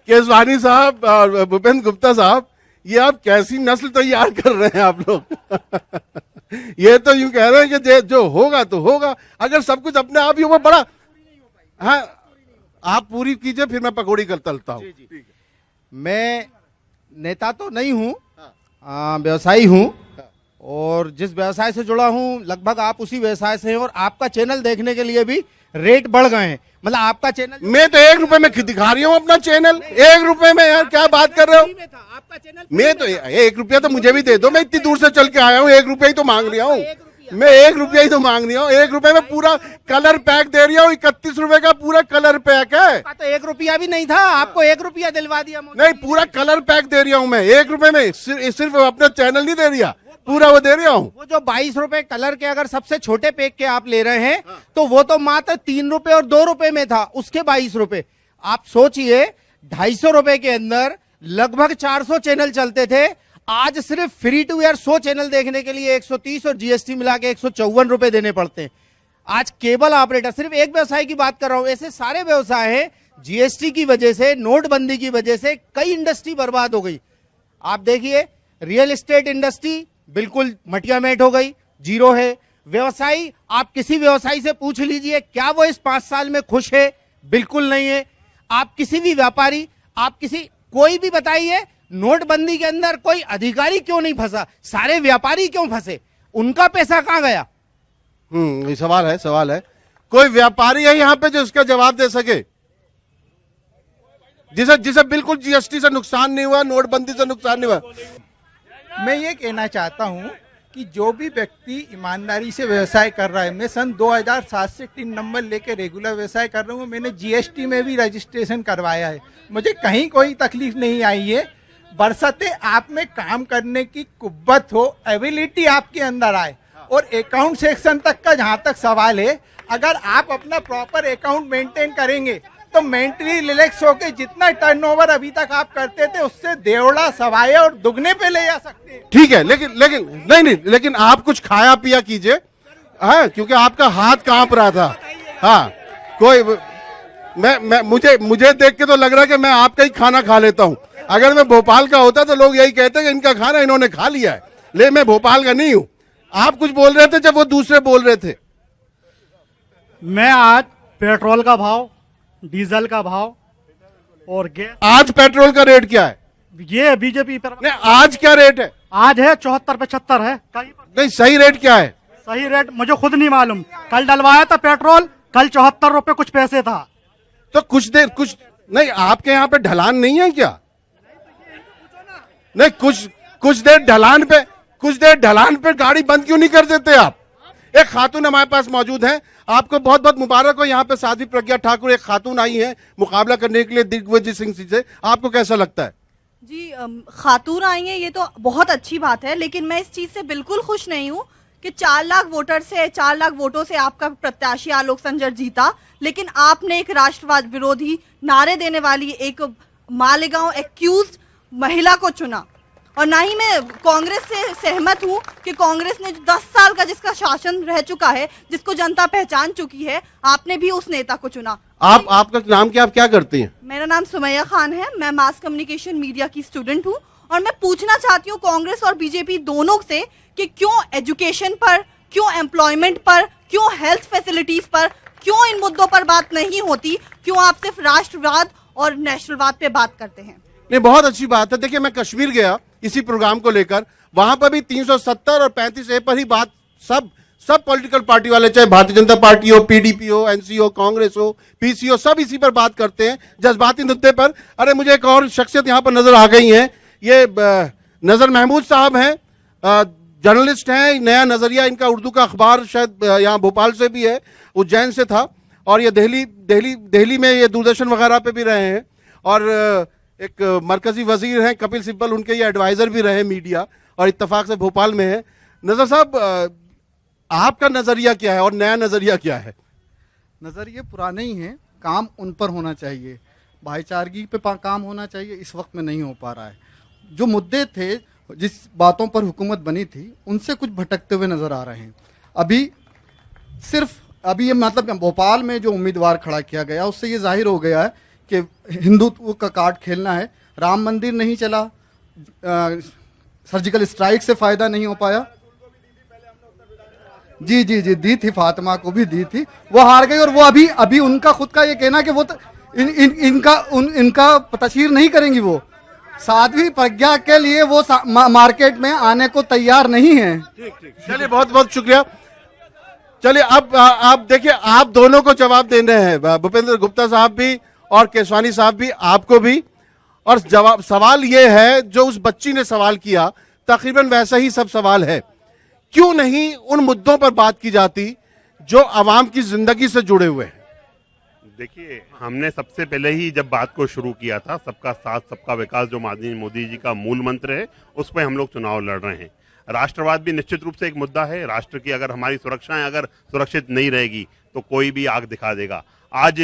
केसवानी साहब और भूपेंद्र गुप्ता साहब, ये आप कैसी नस्ल तैयार कर रहे हैं आप लोग? ये तो यूं कह रहे हैं कि जो होगा तो होगा, अगर सब कुछ अपने आप ही होगा बड़ा। हाँ, आप पूरी कीजिए, फिर मैं पकौड़ी कर तलता हूँ। मैं नेता तो नहीं हूँ, व्यवसायी हूँ, और जिस व्यवसाय से जुड़ा हूँ लगभग आप उसी व्यवसाय से हैं, और आपका चैनल देखने के लिए भी रेट बढ़ गए हैं। मतलब आपका चैनल, मैं तो 1 रुपए में दिखा रही हूँ अपना चैनल। 1 रुपए में यार क्या बात कर रहे हो? आपका चैनल मैं तो 1 रुपया तो मुझे भी दे दो, मैं इतनी दूर से चल के आया हूँ, 1 रुपया ही तो मांग रहा हूँ। मैं 1 रुपया ही तो मांग रही हूँ। 1 रुपए में पूरा कलर पैक दे रही हूँ, 31 रुपए का पूरा कलर पैक है। तो 1 रुपया भी नहीं था, आपको 1 रुपया दिलवा दिया। नहीं, पूरा कलर पैक दे रही हूँ मैं 1 रुपए में। सिर्फ अपना चैनल नहीं दे रहा, पूरा वो दे रहा हूँ। वो जो 22 रुपए कलर के अगर सबसे छोटे पैक के आप ले रहे हैं, तो वो तो मात्र 3 रुपए और 2 रुपए में था, उसके 22 रुपए। आप सोचिए 250 रुपए के अंदर लगभग 400 चैनल चलते थे। आज सिर्फ फ्री टू एयर 100 चैनल देखने के लिए 130 और GST मिला के 154 रुपए देने पड़ते हैं। आज केबल ऑपरेटर, सिर्फ एक व्यवसाय की बात कर रहा हूं, ऐसे सारे व्यवसाय हैं, GST की वजह से, नोटबंदी की वजह से कई इंडस्ट्री बर्बाद हो गई। आप देखिए रियल एस्टेट इंडस्ट्री बिल्कुल मटिया मेट हो गई, जीरो है। व्यवसायी, आप किसी व्यवसायी से पूछ लीजिए क्या वो इस 5 साल में खुश है? बिल्कुल नहीं है। आप किसी भी व्यापारी, आप कोई भी बताइए, नोटबंदी के अंदर कोई अधिकारी क्यों नहीं फंसा? सारे व्यापारी क्यों फंसे? उनका पैसा कहां गया? ये सवाल है। कोई व्यापारी है यहाँ पे जो इसका जवाब दे सके? जिसे बिल्कुल GST से नुकसान नहीं हुआ, नोटबंदी से नुकसान नहीं हुआ। मैं ये कहना चाहता हूं कि जो भी व्यक्ति ईमानदारी से व्यवसाय कर रहा है, मैं सन 2007 से टिन नंबर लेके रेगुलर व्यवसाय कर रहा हूँ। मैंने GST में भी रजिस्ट्रेशन करवाया है, मुझे कहीं कोई तकलीफ नहीं आई है। बरसते आप में काम करने की कुव्वत हो, एबिलिटी आपके अंदर आए। और अकाउंट सेक्शन तक का जहां तक सवाल है, अगर आप अपना प्रॉपर अकाउंट मेंटेन करेंगे तो मेंटली रिलैक्स होकर जितना टर्नओवर अभी तक आप करते थे उससे देवड़ा सवाए और दुगने पे ले जा सकते हैं। ठीक है, लेकिन आप कुछ खाया पिया कीजिए, हाँ, क्योंकि आपका हाथ कांप रहा था। हाँ, मुझे देख के तो लग रहा है कि मैं आपका ही खाना खा लेता हूँ। अगर मैं भोपाल का होता तो लोग यही कहते कि इनका खाना इन्होंने खा लिया है, ले मैं भोपाल का नहीं हूँ। आप कुछ बोल रहे थे जब वो दूसरे बोल रहे थे। मैं आज पेट्रोल का भाव, डीजल का भाव और गैस, आज पेट्रोल का रेट क्या है? ये बीजेपी पर नहीं, आज क्या रेट है? आज है 74-75 है। नहीं, सही रेट क्या है? सही रेट मुझे खुद नहीं मालूम। कल डलवाया था पेट्रोल, कल 74 रुपए कुछ पैसे था। तो कुछ नहीं, आपके यहाँ पे ढलान नहीं है क्या? नहीं, कुछ देर ढलान पे गाड़ी बंद क्यों नहीं कर देते आप? एक खातून हमारे पास मौजूद है, आपको बहुत बहुत मुबारक हो। यहाँ पे साध्वी प्रज्ञा ठाकुर एक खातून आई है मुकाबला करने के लिए दिग्विजय सिंह से, आपको कैसा लगता है? जी, खातून आई है ये तो बहुत अच्छी बात है, लेकिन मैं इस चीज से बिल्कुल खुश नहीं हूँ कि 4 लाख वोटर से, 4 लाख वोटों से आपका प्रत्याशी आलोक संजर जीता, लेकिन आपने एक राष्ट्रवाद विरोधी नारे देने वाली एक मालेगांव एक्यूज महिला को चुना। और ना ही मैं कांग्रेस से सहमत हूं कि कांग्रेस ने 10 साल का जिसका शासन रह चुका है, जिसको जनता पहचान चुकी है, आपने भी उस नेता को चुना। आपका नाम क्या, आप क्या करती हैं? मेरा नाम सुमैया खान है, मैं मास कम्युनिकेशन मीडिया की स्टूडेंट हूं और मैं पूछना चाहती हूं कांग्रेस और बीजेपी दोनों से कि क्यों एजुकेशन पर, क्यों एम्प्लॉयमेंट पर, क्यों हेल्थ फैसिलिटीज पर, क्यों इन मुद्दों पर बात नहीं होती? क्यों आप सिर्फ राष्ट्रवाद और नेशनलवाद पे बात करते हैं? नहीं, बहुत अच्छी बात है। देखिए, मैं कश्मीर गया इसी प्रोग्राम को लेकर, वहां पर भी 370 और 35A पर ही बात सब पॉलिटिकल पार्टी वाले, चाहे भारतीय जनता पार्टी हो, पीडीपी हो, एनसी हो, कांग्रेस हो, पीसी हो, सब इसी पर बात करते हैं, जज्बाती मुद्दे पर। अरे मुझे एक और शख्सियत यहां पर नजर आ गई है, ये नजर महमूद साहब हैं, जर्नलिस्ट हैं, नया नजरिया इनका उर्दू का अखबार शायद यहाँ भोपाल से भी है, उज्जैन से था, और ये दिल्ली में ये दूरदर्शन वगैरह पे भी रहे हैं, और एक मरकजी वजीर हैं कपिल सिब्बल, उनके ये एडवाइजर भी रहे मीडिया, और इत्तेफाक से भोपाल में है। नजर साहब, आपका नजरिया क्या है और नया नजरिया क्या है? नजरिए पुराने ही हैं, काम उन पर होना चाहिए, भाईचारगी पे काम होना चाहिए, इस वक्त में नहीं हो पा रहा है। जो मुद्दे थे, जिस बातों पर हुकूमत बनी थी, उनसे कुछ भटकते हुए नजर आ रहे हैं। अभी ये मतलब भोपाल में जो उम्मीदवार खड़ा किया गया, उससे ये जाहिर हो गया है कि हिंदुत्व का कार्ड खेलना है। राम मंदिर नहीं चला, सर्जिकल स्ट्राइक से फायदा नहीं हो पाया। जी दी थी, फातिमा को भी दी थी, वो हार गई। और वो अभी उनका खुद का ये कहना कि वो तो इनका तशहीर नहीं करेंगी, वो साध्वी प्रज्ञा के लिए वो मार्केट में आने को तैयार नहीं है। चलिए, बहुत बहुत शुक्रिया। चलिए, अब आप देखिए, आप दोनों को जवाब देने हैं, भूपेंद्र गुप्ता साहब भी और केसवानी साहब भी, आपको भी। और सवाल ये है जो उस बच्ची ने सवाल किया, तकरीबन वैसा ही सब सवाल है। क्यों नहीं उन मुद्दों पर बात की जाती जो आवाम की जिंदगी से जुड़े हुए हैं? देखिए, हमने सबसे पहले ही जब बात को शुरू किया था, सबका साथ सबका विकास जो माननीय मोदी जी का मूल मंत्र है, उस पर हम लोग चुनाव लड़ रहे हैं। राष्ट्रवाद भी निश्चित रूप से एक मुद्दा है। राष्ट्र की अगर हमारी सुरक्षाएं अगर सुरक्षित नहीं रहेगी तो कोई भी आग दिखा देगा। आज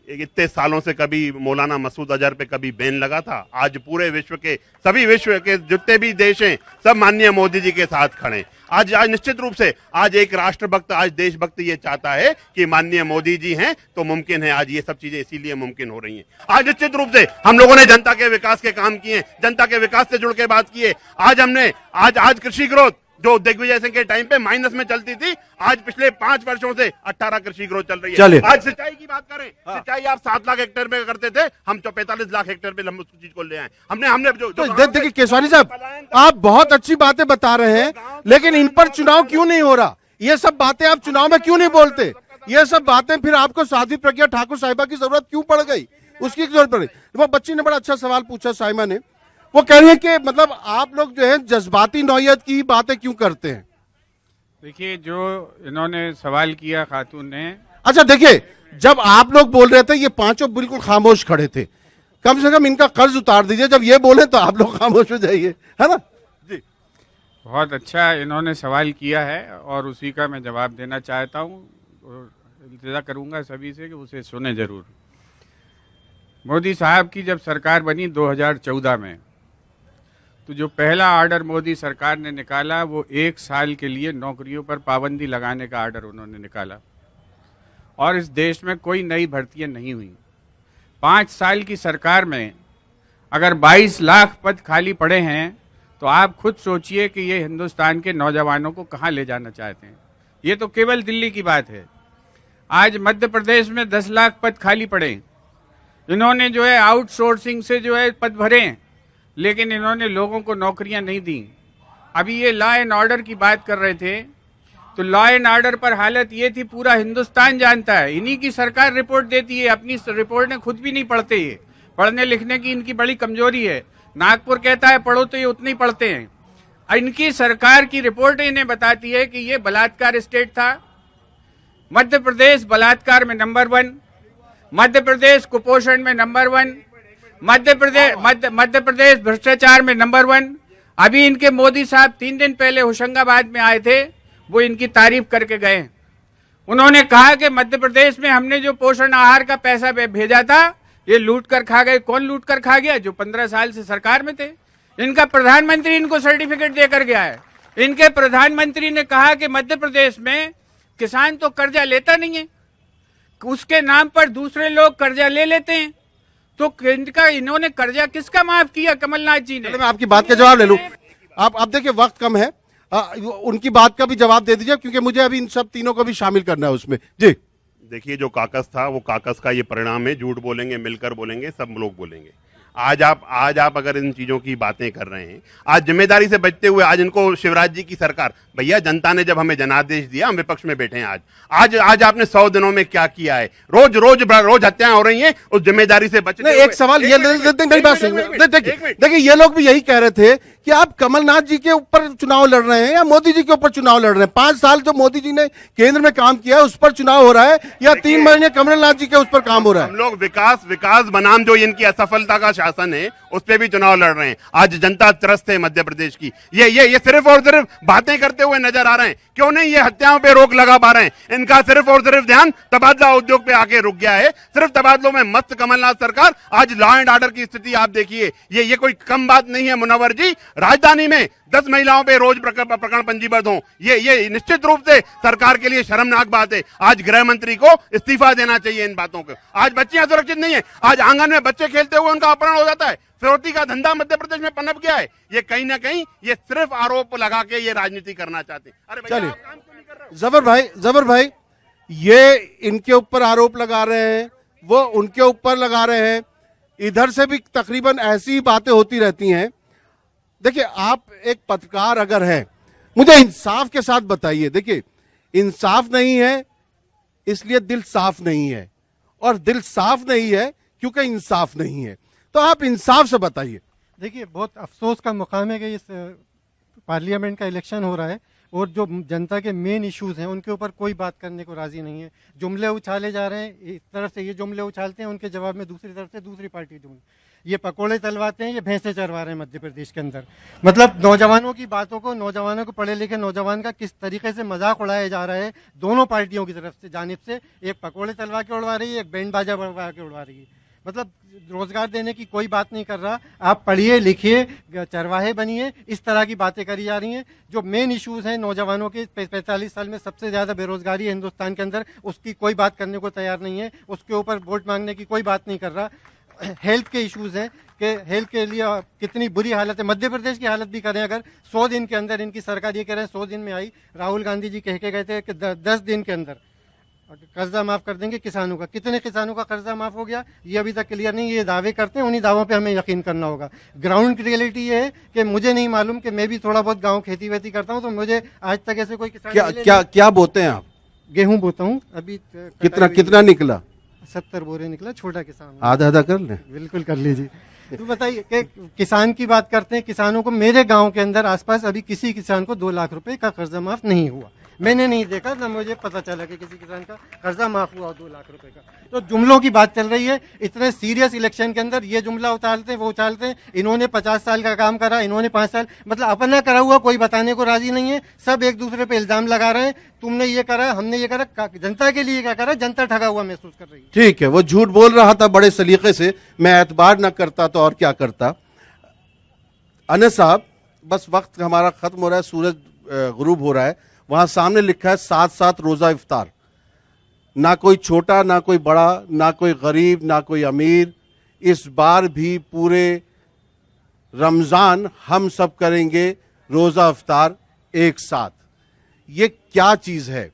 इतने सालों से कभी मौलाना मसूद अजहर पे कभी बैन लगा था, आज पूरे विश्व के सभी विश्व के जितने भी देश हैं सब माननीय मोदी जी के साथ खड़े। आज निश्चित रूप से आज एक राष्ट्रभक्त, आज देशभक्त ये चाहता है कि माननीय मोदी जी हैं तो मुमकिन है। आज ये सब चीजें इसीलिए मुमकिन हो रही हैं। आज निश्चित रूप से हम लोगों ने जनता के विकास के काम किए, जनता के विकास से जुड़ के बात किए। आज हमने आज कृषि ग्रोथ जो दिग्विजय सिंह के टाइम पे माइनस में चलती थी, आज पिछले 5 वर्षों से 18 कृषि ग्रोथ चल रही है। आज सिंचाई की बात करें, सिंचाई आप 7 लाख हेक्टेयर में करते थे, हम 45 लाख हेक्टेयर पे हम उस चीज को ले आए। हमने देखिए केसवानी साहब, आप बहुत अच्छी बातें बता रहे हैं, लेकिन इन पर चुनाव क्यों नहीं हो रहा? ये सब बातें आप चुनाव में क्यों नहीं बोलते? ये सब बातें फिर आपको साध्वी प्रज्ञा ठाकुर साहिबा की जरूरत क्यों पड़ गई? उसकी जरूरत पड़ गई। वो बच्ची ने बड़ा अच्छा सवाल पूछा, साइमा ने, वो कह रही है कि मतलब आप लोग जो है जज्बाती नौयत की बातें क्यों करते हैं? देखिए, जो इन्होंने सवाल किया खातून ने, अच्छा देखिए, जब आप लोग बोल रहे थे ये पांचों बिल्कुल खामोश खड़े थे। कम से कम इनका कर्ज उतार दीजिए, जब ये बोले तो आप लोग खामोश हो जाइए, है ना जी। बहुत अच्छा इन्होंने सवाल किया है और उसी का मैं जवाब देना चाहता हूँ और इंतजार करूंगा सभी से कि उसे सुने जरूर। मोदी साहब की जब सरकार बनी 2014 में, तो जो पहला ऑर्डर मोदी सरकार ने निकाला वो 1 साल के लिए नौकरियों पर पाबंदी लगाने का ऑर्डर उन्होंने निकाला, और इस देश में कोई नई भर्तियां नहीं हुई। 5 साल की सरकार में अगर 22 लाख पद खाली पड़े हैं तो आप खुद सोचिए कि ये हिंदुस्तान के नौजवानों को कहाँ ले जाना चाहते हैं। ये तो केवल दिल्ली की बात है। आज मध्य प्रदेश में 10 लाख पद खाली पड़े, इन्होंने जो है आउटसोर्सिंग से जो है पद भरे, लेकिन इन्होंने लोगों को नौकरियां नहीं दी। अभी ये लॉ एंड ऑर्डर की बात कर रहे थे, तो लॉ एंड ऑर्डर पर हालत ये थी, पूरा हिंदुस्तान जानता है। इन्हीं की सरकार रिपोर्ट देती है, अपनी रिपोर्ट ने खुद भी नहीं पढ़ते। ये पढ़ने लिखने की इनकी बड़ी कमजोरी है। नागपुर कहता है पढ़ो तो ये उतने ही पढ़ते हैं। इनकी सरकार की रिपोर्ट इन्हें बताती है कि ये बलात्कार स्टेट था। मध्य प्रदेश बलात्कार में नंबर 1, मध्य प्रदेश कुपोषण में नंबर 1, मध्य प्रदेश भ्रष्टाचार में नंबर 1। अभी इनके मोदी साहब 3 दिन पहले होशंगाबाद में आए थे, वो इनकी तारीफ करके गए। उन्होंने कहा कि मध्य प्रदेश में हमने जो पोषण आहार का पैसा भेजा था, ये लूट कर खा गए। कौन लूट कर खा गया? जो 15 साल से सरकार में थे। इनका प्रधानमंत्री इनको सर्टिफिकेट देकर गया है। इनके प्रधानमंत्री ने कहा कि मध्य प्रदेश में किसान तो कर्जा लेता नहीं है, उसके नाम पर दूसरे लोग कर्जा ले लेते हैं। तो इन्होंने कर्जा किसका माफ किया? कमलनाथ जी ने। मैं आपकी बात का जवाब ले लूं। आप देखिए वक्त कम है, उनकी बात का भी जवाब दे दीजिए, क्योंकि मुझे अभी इन सब तीनों को भी शामिल करना है उसमें। जी देखिए, जो काकस था वो काकस का ये परिणाम है। झूठ बोलेंगे, मिलकर बोलेंगे, सब लोग बोलेंगे। आज आप अगर इन चीजों की बातें कर रहे हैं, आज जिम्मेदारी से बचते हुए, आज इनको शिवराज जी की सरकार, भैया जनता ने जब हमें जनादेश दिया, हम विपक्ष में बैठे हैं। आज आपने 100 दिनों में क्या किया है? रोज हत्याएं हो रही हैं, उस जिम्मेदारी से बचने। एक सवाल ये, मेरी बात सुनिए। देखिए ये लोग भी यही कह रहे थे कि आप कमलनाथ जी के ऊपर चुनाव लड़ रहे हैं या मोदी जी के ऊपर चुनाव लड़ रहे हैं। 5 साल जो मोदी जी ने केंद्र में काम किया है उस पर चुनाव हो रहा है, या 3 महीने कमलनाथ जी के उस पर काम हो रहा है? हम लोग विकास बनाम जो इनकी असफलता का शासन है उस पर भी चुनाव लड़ रहे हैं। आज जनता त्रस्त है मध्य प्रदेश की। ये सिर्फ और सिर्फ बातें करते हुए नजर आ रहे हैं। क्यों नहीं ये हत्याओं पे रोक लगा पा रहे हैं? इनका सिर्फ और सिर्फ ध्यान तबादला उद्योग पे आके रुक गया है। सिर्फ तबादलों में मस्त कमलनाथ सरकार। आज लॉ एंड ऑर्डर की स्थिति आप देखिए, ये कोई कम बात नहीं है मुनव्वर जी। राजधानी में 10 महिलाओं पे रोज प्रकरण पंजीबद्ध हो, ये निश्चित रूप से सरकार के लिए शर्मनाक बात है। आज गृह मंत्री को इस्तीफा देना चाहिए इन बातों को। आज बच्चियां सुरक्षित नहीं है। आज आंगन में बच्चे खेलते हुए उनका अपहरण हो जाता है। फिरौती का धंधा मध्य प्रदेश में पनप गया है। ये कहीं ना कहीं ये सिर्फ आरोप लगा के ये राजनीति करना चाहते हैं। अरे भैया आप काम क्यों नहीं कर रहे हो? जबर भाई ये इनके ऊपर आरोप लगा रहे हैं, वो उनके ऊपर लगा रहे हैं, इधर से भी तकरीबन ऐसी बातें होती रहती हैं। देखिए आप एक पत्रकार अगर हैं, मुझे इंसाफ के साथ बताइए। देखिए इंसाफ नहीं है इसलिए दिल साफ नहीं है, और दिल साफ नहीं है क्योंकि इंसाफ नहीं है। तो आप इंसाफ से बताइए। देखिए बहुत अफसोस का मुकाम है कि इस पार्लियामेंट का इलेक्शन हो रहा है और जो जनता के मेन इश्यूज हैं उनके ऊपर कोई बात करने को राजी नहीं है। जुमले उछाले जा रहे हैं, इस तरफ से ये जुमले उछालते हैं, उनके जवाब में दूसरी तरफ से दूसरी पार्टी जुमले। ये पकोड़े तलवाते हैं, ये भैंसे चरवा रहे हैं मध्य प्रदेश के अंदर। मतलब नौजवानों की बातों को, नौजवानों को, पढ़े लिखे नौजवान का किस तरीके से मजाक उड़ाया जा रहा है दोनों पार्टियों की तरफ से, जानिब से। एक पकोड़े तलवा के उड़वा रही है, एक बैंड बाजा बढ़वा के उड़वा रही है। मतलब रोजगार देने की कोई बात नहीं कर रहा। आप पढ़िए लिखिए, चरवाहे बनिए, इस तरह की बातें करी जा रही हैं। जो मेन इश्यूज हैं नौजवानों के, 45 साल में सबसे ज्यादा बेरोजगारी है हिंदुस्तान के अंदर, उसकी कोई बात करने को तैयार नहीं है। उसके ऊपर वोट मांगने की कोई बात नहीं कर रहा। हेल्थ के इश्यूज हैं कि हेल्थ के लिए कितनी बुरी हालत है। मध्य प्रदेश की हालत भी करें अगर 100 दिन के अंदर, इनकी सरकार ये कह रहे हैं 100 दिन में आई। राहुल गांधी जी कह के गए थे कि 10 दिन के अंदर कर्जा माफ कर देंगे किसानों का। कितने किसानों का कर्जा माफ हो गया ये अभी तक क्लियर नहीं। ये दावे करते हैं, उन्हीं दावों पे हमें यकीन करना होगा। ग्राउंड रियलिटी ये है कि मुझे नहीं मालूम, कि मैं भी थोड़ा बहुत गांव खेती वेती करता हूं, तो मुझे आज तक ऐसे कोई किसान क्या बोते हैं आप? गेहूं बोता हूं अभी। कितना निकला? 70 बोरे निकला। छोटा किसान, आधा कर लें। बिल्कुल कर लीजिए। तो बताइए कि किसान की बात करते हैं। किसानों को, मेरे गांव के अंदर आसपास अभी किसी किसान को 2 लाख रुपए का कर्जा माफ नहीं हुआ। मैंने नहीं देखा, ना मुझे पता चला कि किसी किसान का कर्जा माफ हुआ 2 लाख रुपए का। तो जुमलों की बात चल रही है। इतने सीरियस इलेक्शन के अंदर ये जुमला उछालते हैं, वो उछालते हैं। इन्होंने 50 साल का काम करा, इन्होंने 5 साल, मतलब अपना करा हुआ कोई बताने को राजी नहीं है। सब एक दूसरे पे इल्जाम लगा रहे हैं, तुमने ये करा, हमने ये करा। जनता के लिए क्या करा? जनता ठगा हुआ महसूस कर रही है। ठीक है, वो झूठ बोल रहा था बड़े सलीके से, मैं एतबार न करता तो और क्या करता। अनस साहब, बस वक्त हमारा खत्म हो रहा है, सूरज गुरूब हो रहा है। वहां सामने लिखा है 7-7 रोजा इफ्तार। ना कोई छोटा, ना कोई बड़ा, ना कोई गरीब, ना कोई अमीर। इस बार भी पूरे रमजान हम सब करेंगे रोजा इफ्तार एक साथ। ये क्या चीज है?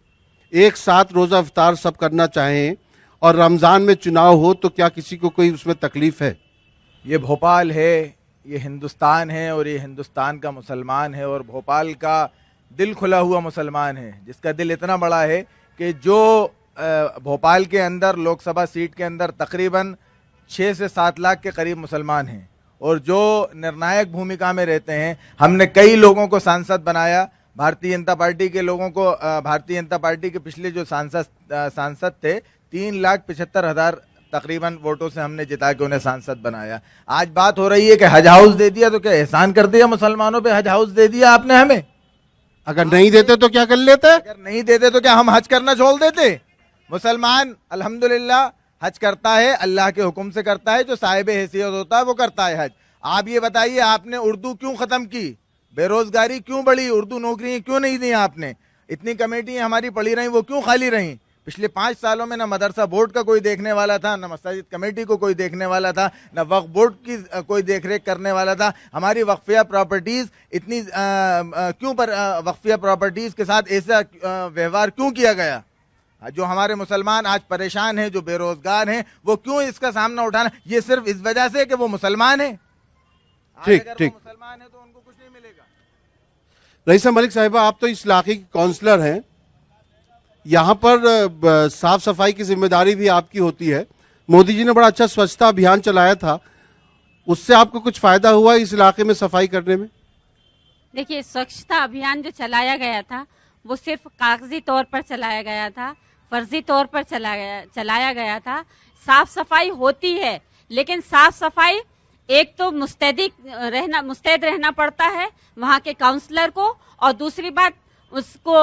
एक साथ रोजा इफ्तार सब करना चाहें और रमजान में चुनाव हो तो क्या किसी को कोई उसमें तकलीफ है? ये भोपाल है, ये हिंदुस्तान है, और ये हिंदुस्तान का मुसलमान है, और भोपाल का दिल खुला हुआ मुसलमान है, जिसका दिल इतना बड़ा है कि जो भोपाल के अंदर लोकसभा सीट के अंदर तकरीबन 6 से 7 लाख के करीब मुसलमान हैं, और जो निर्णायक भूमिका में रहते हैं। हमने कई लोगों को सांसद बनाया, भारतीय जनता पार्टी के लोगों को, भारतीय जनता पार्टी के पिछले जो सांसद थे 3,75,000 तकरीबन वोटों से हमने जिता के उन्हें सांसद बनाया। आज बात हो रही है कि हज हाउस दे दिया, तो क्या एहसान कर दिया मुसलमानों पे? हज हाउस दे दिया आपने हमें। अगर नहीं देते तो क्या कर लेते? अगर नहीं देते तो क्या हम हज करना छोड़ देते? मुसलमान अल्हम्दुलिल्लाह हज करता है अल्लाह के हुक्म से करता है, जो साहिब हैसियत होता है वो करता है हज। आप ये बताइए, आपने उर्दू क्यों खत्म की? बेरोजगारी क्यों बढ़ी? उर्दू नौकरियां क्यों नहीं दी आपने? इतनी कमेटियां हमारी पड़ी रही, वो क्यों खाली रही? पिछले 5 सालों में ना मदरसा बोर्ड का कोई देखने वाला था, ना मस्जिद कमेटी को कोई देखने वाला था, ना वक्फ बोर्ड की कोई देखरेख करने वाला था। हमारी वक्फिया प्रॉपर्टीज इतनी क्यों पर वक्फिया प्रॉपर्टीज के साथ ऐसा व्यवहार क्यों किया गया? जो हमारे मुसलमान आज परेशान हैं, जो बेरोजगार हैं, वो क्यों इसका सामना उठाना? ये सिर्फ इस वजह से कि वो मुसलमान है। ठीक ठीक, मुसलमान है तो उनको कुछ नहीं मिलेगा। रईसा मलिक साहिबा, आप तो इस इलाके की काउंसलर हैं, यहाँ पर साफ सफाई की जिम्मेदारी भी आपकी होती है। मोदी जी ने बड़ा अच्छा स्वच्छता अभियान चलाया था, उससे आपको कुछ फायदा हुआ इस इलाके में सफाई करने में? देखिए, स्वच्छता अभियान जो चलाया गया था वो सिर्फ कागजी तौर पर चलाया गया था, फर्जी तौर पर चलाया गया था। साफ सफाई होती है, लेकिन साफ सफाई एक तो मुस्तैद रहना पड़ता है वहाँ के काउंसलर को, और दूसरी बात उसको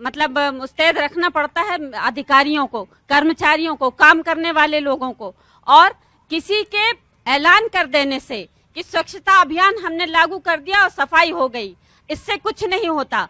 मतलब मुस्तैद रखना पड़ता है अधिकारियों को, कर्मचारियों को, काम करने वाले लोगों को। और किसी के ऐलान कर देने से कि स्वच्छता अभियान हमने लागू कर दिया और सफाई हो गई, इससे कुछ नहीं होता।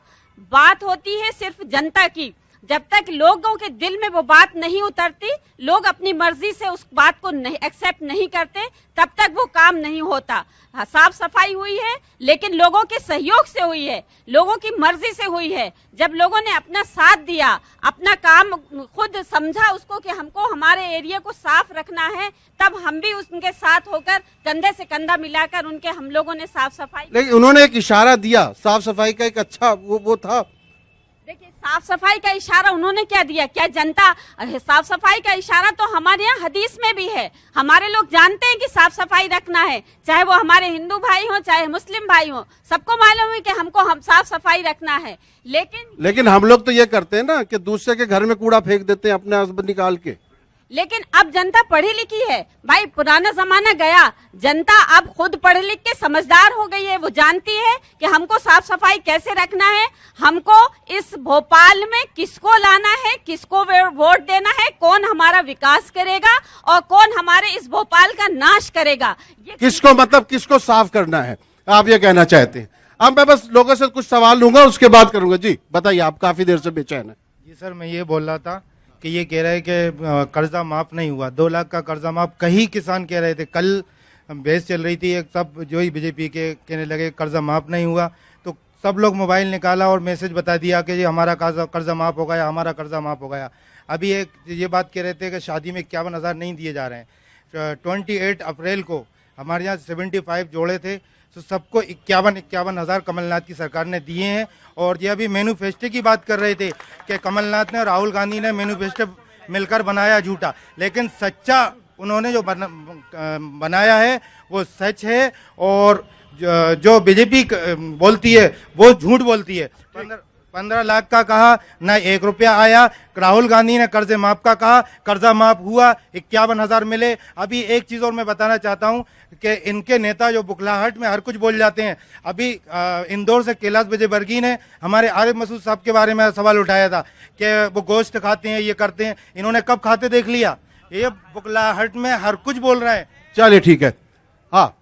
बात होती है सिर्फ जनता की। जब तक लोगों के दिल में वो बात नहीं उतरती, लोग अपनी मर्जी से उस बात को नहीं एक्सेप्ट नहीं करते, तब तक वो काम नहीं होता। हाँ, साफ सफाई हुई है, लेकिन लोगों के सहयोग से हुई है, लोगों की मर्जी से हुई है। जब लोगों ने अपना साथ दिया, अपना काम खुद समझा उसको कि हमको हमारे एरिया को साफ रखना है, तब हम भी उनके साथ होकर कंधे से कंधा मिलाकर हम लोगों ने साफ सफाई। लेकिन उन्होंने एक इशारा दिया, साफ सफाई का एक अच्छा वो था। देखिए, साफ सफाई का इशारा उन्होंने क्या दिया? क्या जनता साफ सफाई का इशारा तो हमारे यहाँ हदीस में भी है। हमारे लोग जानते हैं कि साफ सफाई रखना है, चाहे वो हमारे हिंदू भाई हो चाहे मुस्लिम भाई हो, सबको मालूम है कि हमको हम साफ सफाई रखना है। लेकिन हम लोग तो ये करते हैं ना कि दूसरे के घर में कूड़ा फेंक देते हैं अपने हस्बैंड निकाल के। लेकिन अब जनता पढ़ी लिखी है भाई, पुराना जमाना गया। जनता अब खुद पढ़ लिख के समझदार हो गई है, वो जानती है कि हमको साफ सफाई कैसे रखना है, हमको इस भोपाल में किसको लाना है, किसको वोट देना है, कौन हमारा विकास करेगा और कौन हमारे इस भोपाल का नाश करेगा। किसको मतलब किसको साफ करना है, आप ये कहना चाहते हैं? अब मैं बस लोगों से कुछ सवाल लूंगा, उसके बाद करूंगा। जी बताइए, आप काफी देर से बेचैन है। जी सर, मैं ये बोल रहा था कि ये कह रहे हैं कि कर्जा माफ नहीं हुआ, 2 लाख का कर्जा माफ। कई किसान कह रहे थे, कल बहस चल रही थी, एक सब जो ही बीजेपी के कहने लगे कर्जा माफ नहीं हुआ, तो सब लोग मोबाइल निकाला और मैसेज बता दिया कि ये हमारा कर्जा माफ हो गया, हमारा कर्जा माफ हो गया। अभी एक ये बात कह रहे थे कि शादी में 51,000 नहीं दिए जा रहे हैं। 28 अप्रैल को हमारे यहाँ 75 जोड़े थे, तो सबको 51,000 कमलनाथ की सरकार ने दिए हैं। और ये अभी मैन्युफेस्टो की बात कर रहे थे कि कमलनाथ ने और राहुल गांधी ने मैन्युफेस्टो मिलकर बनाया झूठा, लेकिन सच्चा उन्होंने जो बनाया है वो सच है, और जो बीजेपी बोलती है वो झूठ बोलती है। 15 लाख का कहा, ना 1 रुपया आया। राहुल गांधी ने कर्जे माफ का कहा, कर्जा माफ हुआ, 51,000 मिले। अभी एक चीज और मैं बताना चाहता हूं कि इनके नेता जो बुखलाहट में हर कुछ बोल जाते हैं। अभी इंदौर से कैलाश विजयवर्गीय ने हमारे आरिफ मसूद साहब के बारे में सवाल उठाया था कि वो गोश्त खाते हैं, ये करते हैं। इन्होंने कब खाते देख लिया? ये बुखलाहट में हर कुछ बोल रहा है। चलिए ठीक है। हाँ,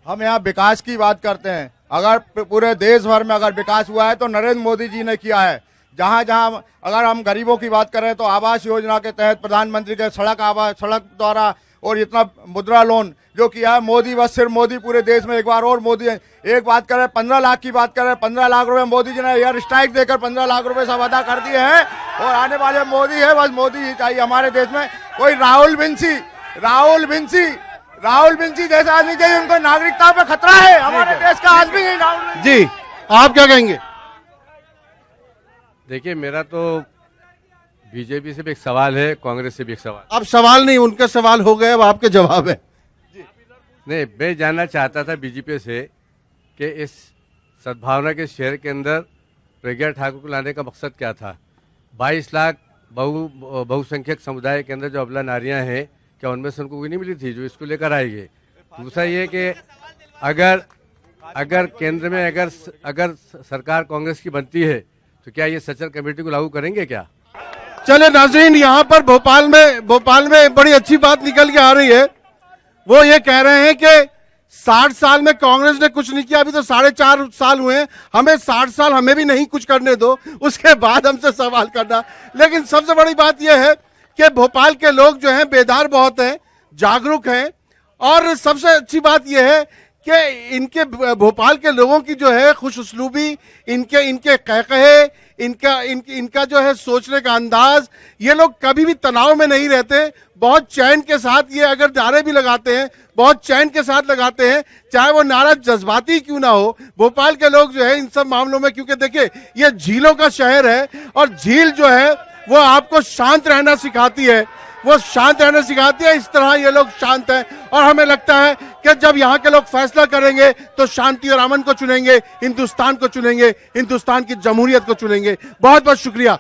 हम यहाँ विकास की बात करते हैं। अगर पूरे देश भर में अगर विकास हुआ है तो नरेंद्र मोदी जी ने किया है। जहाँ जहाँ अगर हम गरीबों की बात करें तो आवास योजना के तहत प्रधानमंत्री के सड़क द्वारा और इतना मुद्रा लोन जो किया है मोदी, बस सिर्फ मोदी पूरे देश में। एक बार और मोदी एक बात करें, 15 लाख की बात करें, 15 लाख रुपए मोदी जी ने एयर स्ट्राइक देकर 15 लाख रुपए सब अदा कर दिए हैं। और आने वाले मोदी है, बस मोदी ही चाहिए हमारे देश में। कोई राहुल बिंसी जैसा आदमी चाहिए, उनको नागरिकता पे खतरा है। हमारे देश का आदमी है राहुल। जी आप क्या कहेंगे? देखिए, मेरा तो बीजेपी से भी एक सवाल है, कांग्रेस से भी एक सवाल। अब सवाल नहीं, उनके सवाल हो गए, अब आपके जवाब है। नहीं, मैं जानना चाहता था बीजेपी से कि इस सद्भावना के शहर के अंदर प्रज्ञा ठाकुर को लाने का मकसद क्या था? 22 लाख बहुसंख्यक समुदाय के अंदर जो अबला नारियां हैं, क्या उनमें से उनको कोई नहीं मिली थी जो इसको लेकर आएगी? दूसरा ये कि अगर केंद्र में अगर सरकार कांग्रेस की बनती है तो क्या ये सचल कमेटी को लागू करेंगे क्या? चले नाजरीन, यहाँ पर भोपाल में बड़ी अच्छी बात निकल के आ रही है। वो ये कह रहे हैं कि 60 साल में कांग्रेस ने कुछ नहीं किया, अभी तो 4.5 साल हुए हैं, हमें 60 साल हमें भी नहीं कुछ करने दो, उसके बाद हमसे सवाल करना। लेकिन सबसे बड़ी बात यह है कि भोपाल के लोग जो हैं बेदार बहुत हैं, जागरूक हैं, और सबसे अच्छी बात यह है कि इनके भोपाल के लोगों की जो है खुश उसलूबी, इनके कहकहे, इनका जो है सोचने का अंदाज, ये लोग कभी भी तनाव में नहीं रहते, बहुत चैन के साथ ये अगर नारे भी लगाते हैं बहुत चैन के साथ लगाते हैं, चाहे वो नारा जज्बाती क्यों ना हो। भोपाल के लोग जो है इन सब मामलों में, क्योंकि देखिए ये झीलों का शहर है और झील जो है वो आपको शांत रहना सिखाती है, वो शांत रहना सिखाती है। इस तरह ये लोग शांत हैं और हमें लगता है कि जब यहाँ के लोग फैसला करेंगे तो शांति और अमन को चुनेंगे, हिंदुस्तान को चुनेंगे, हिंदुस्तान की जमहूरियत को चुनेंगे। बहुत बहुत शुक्रिया।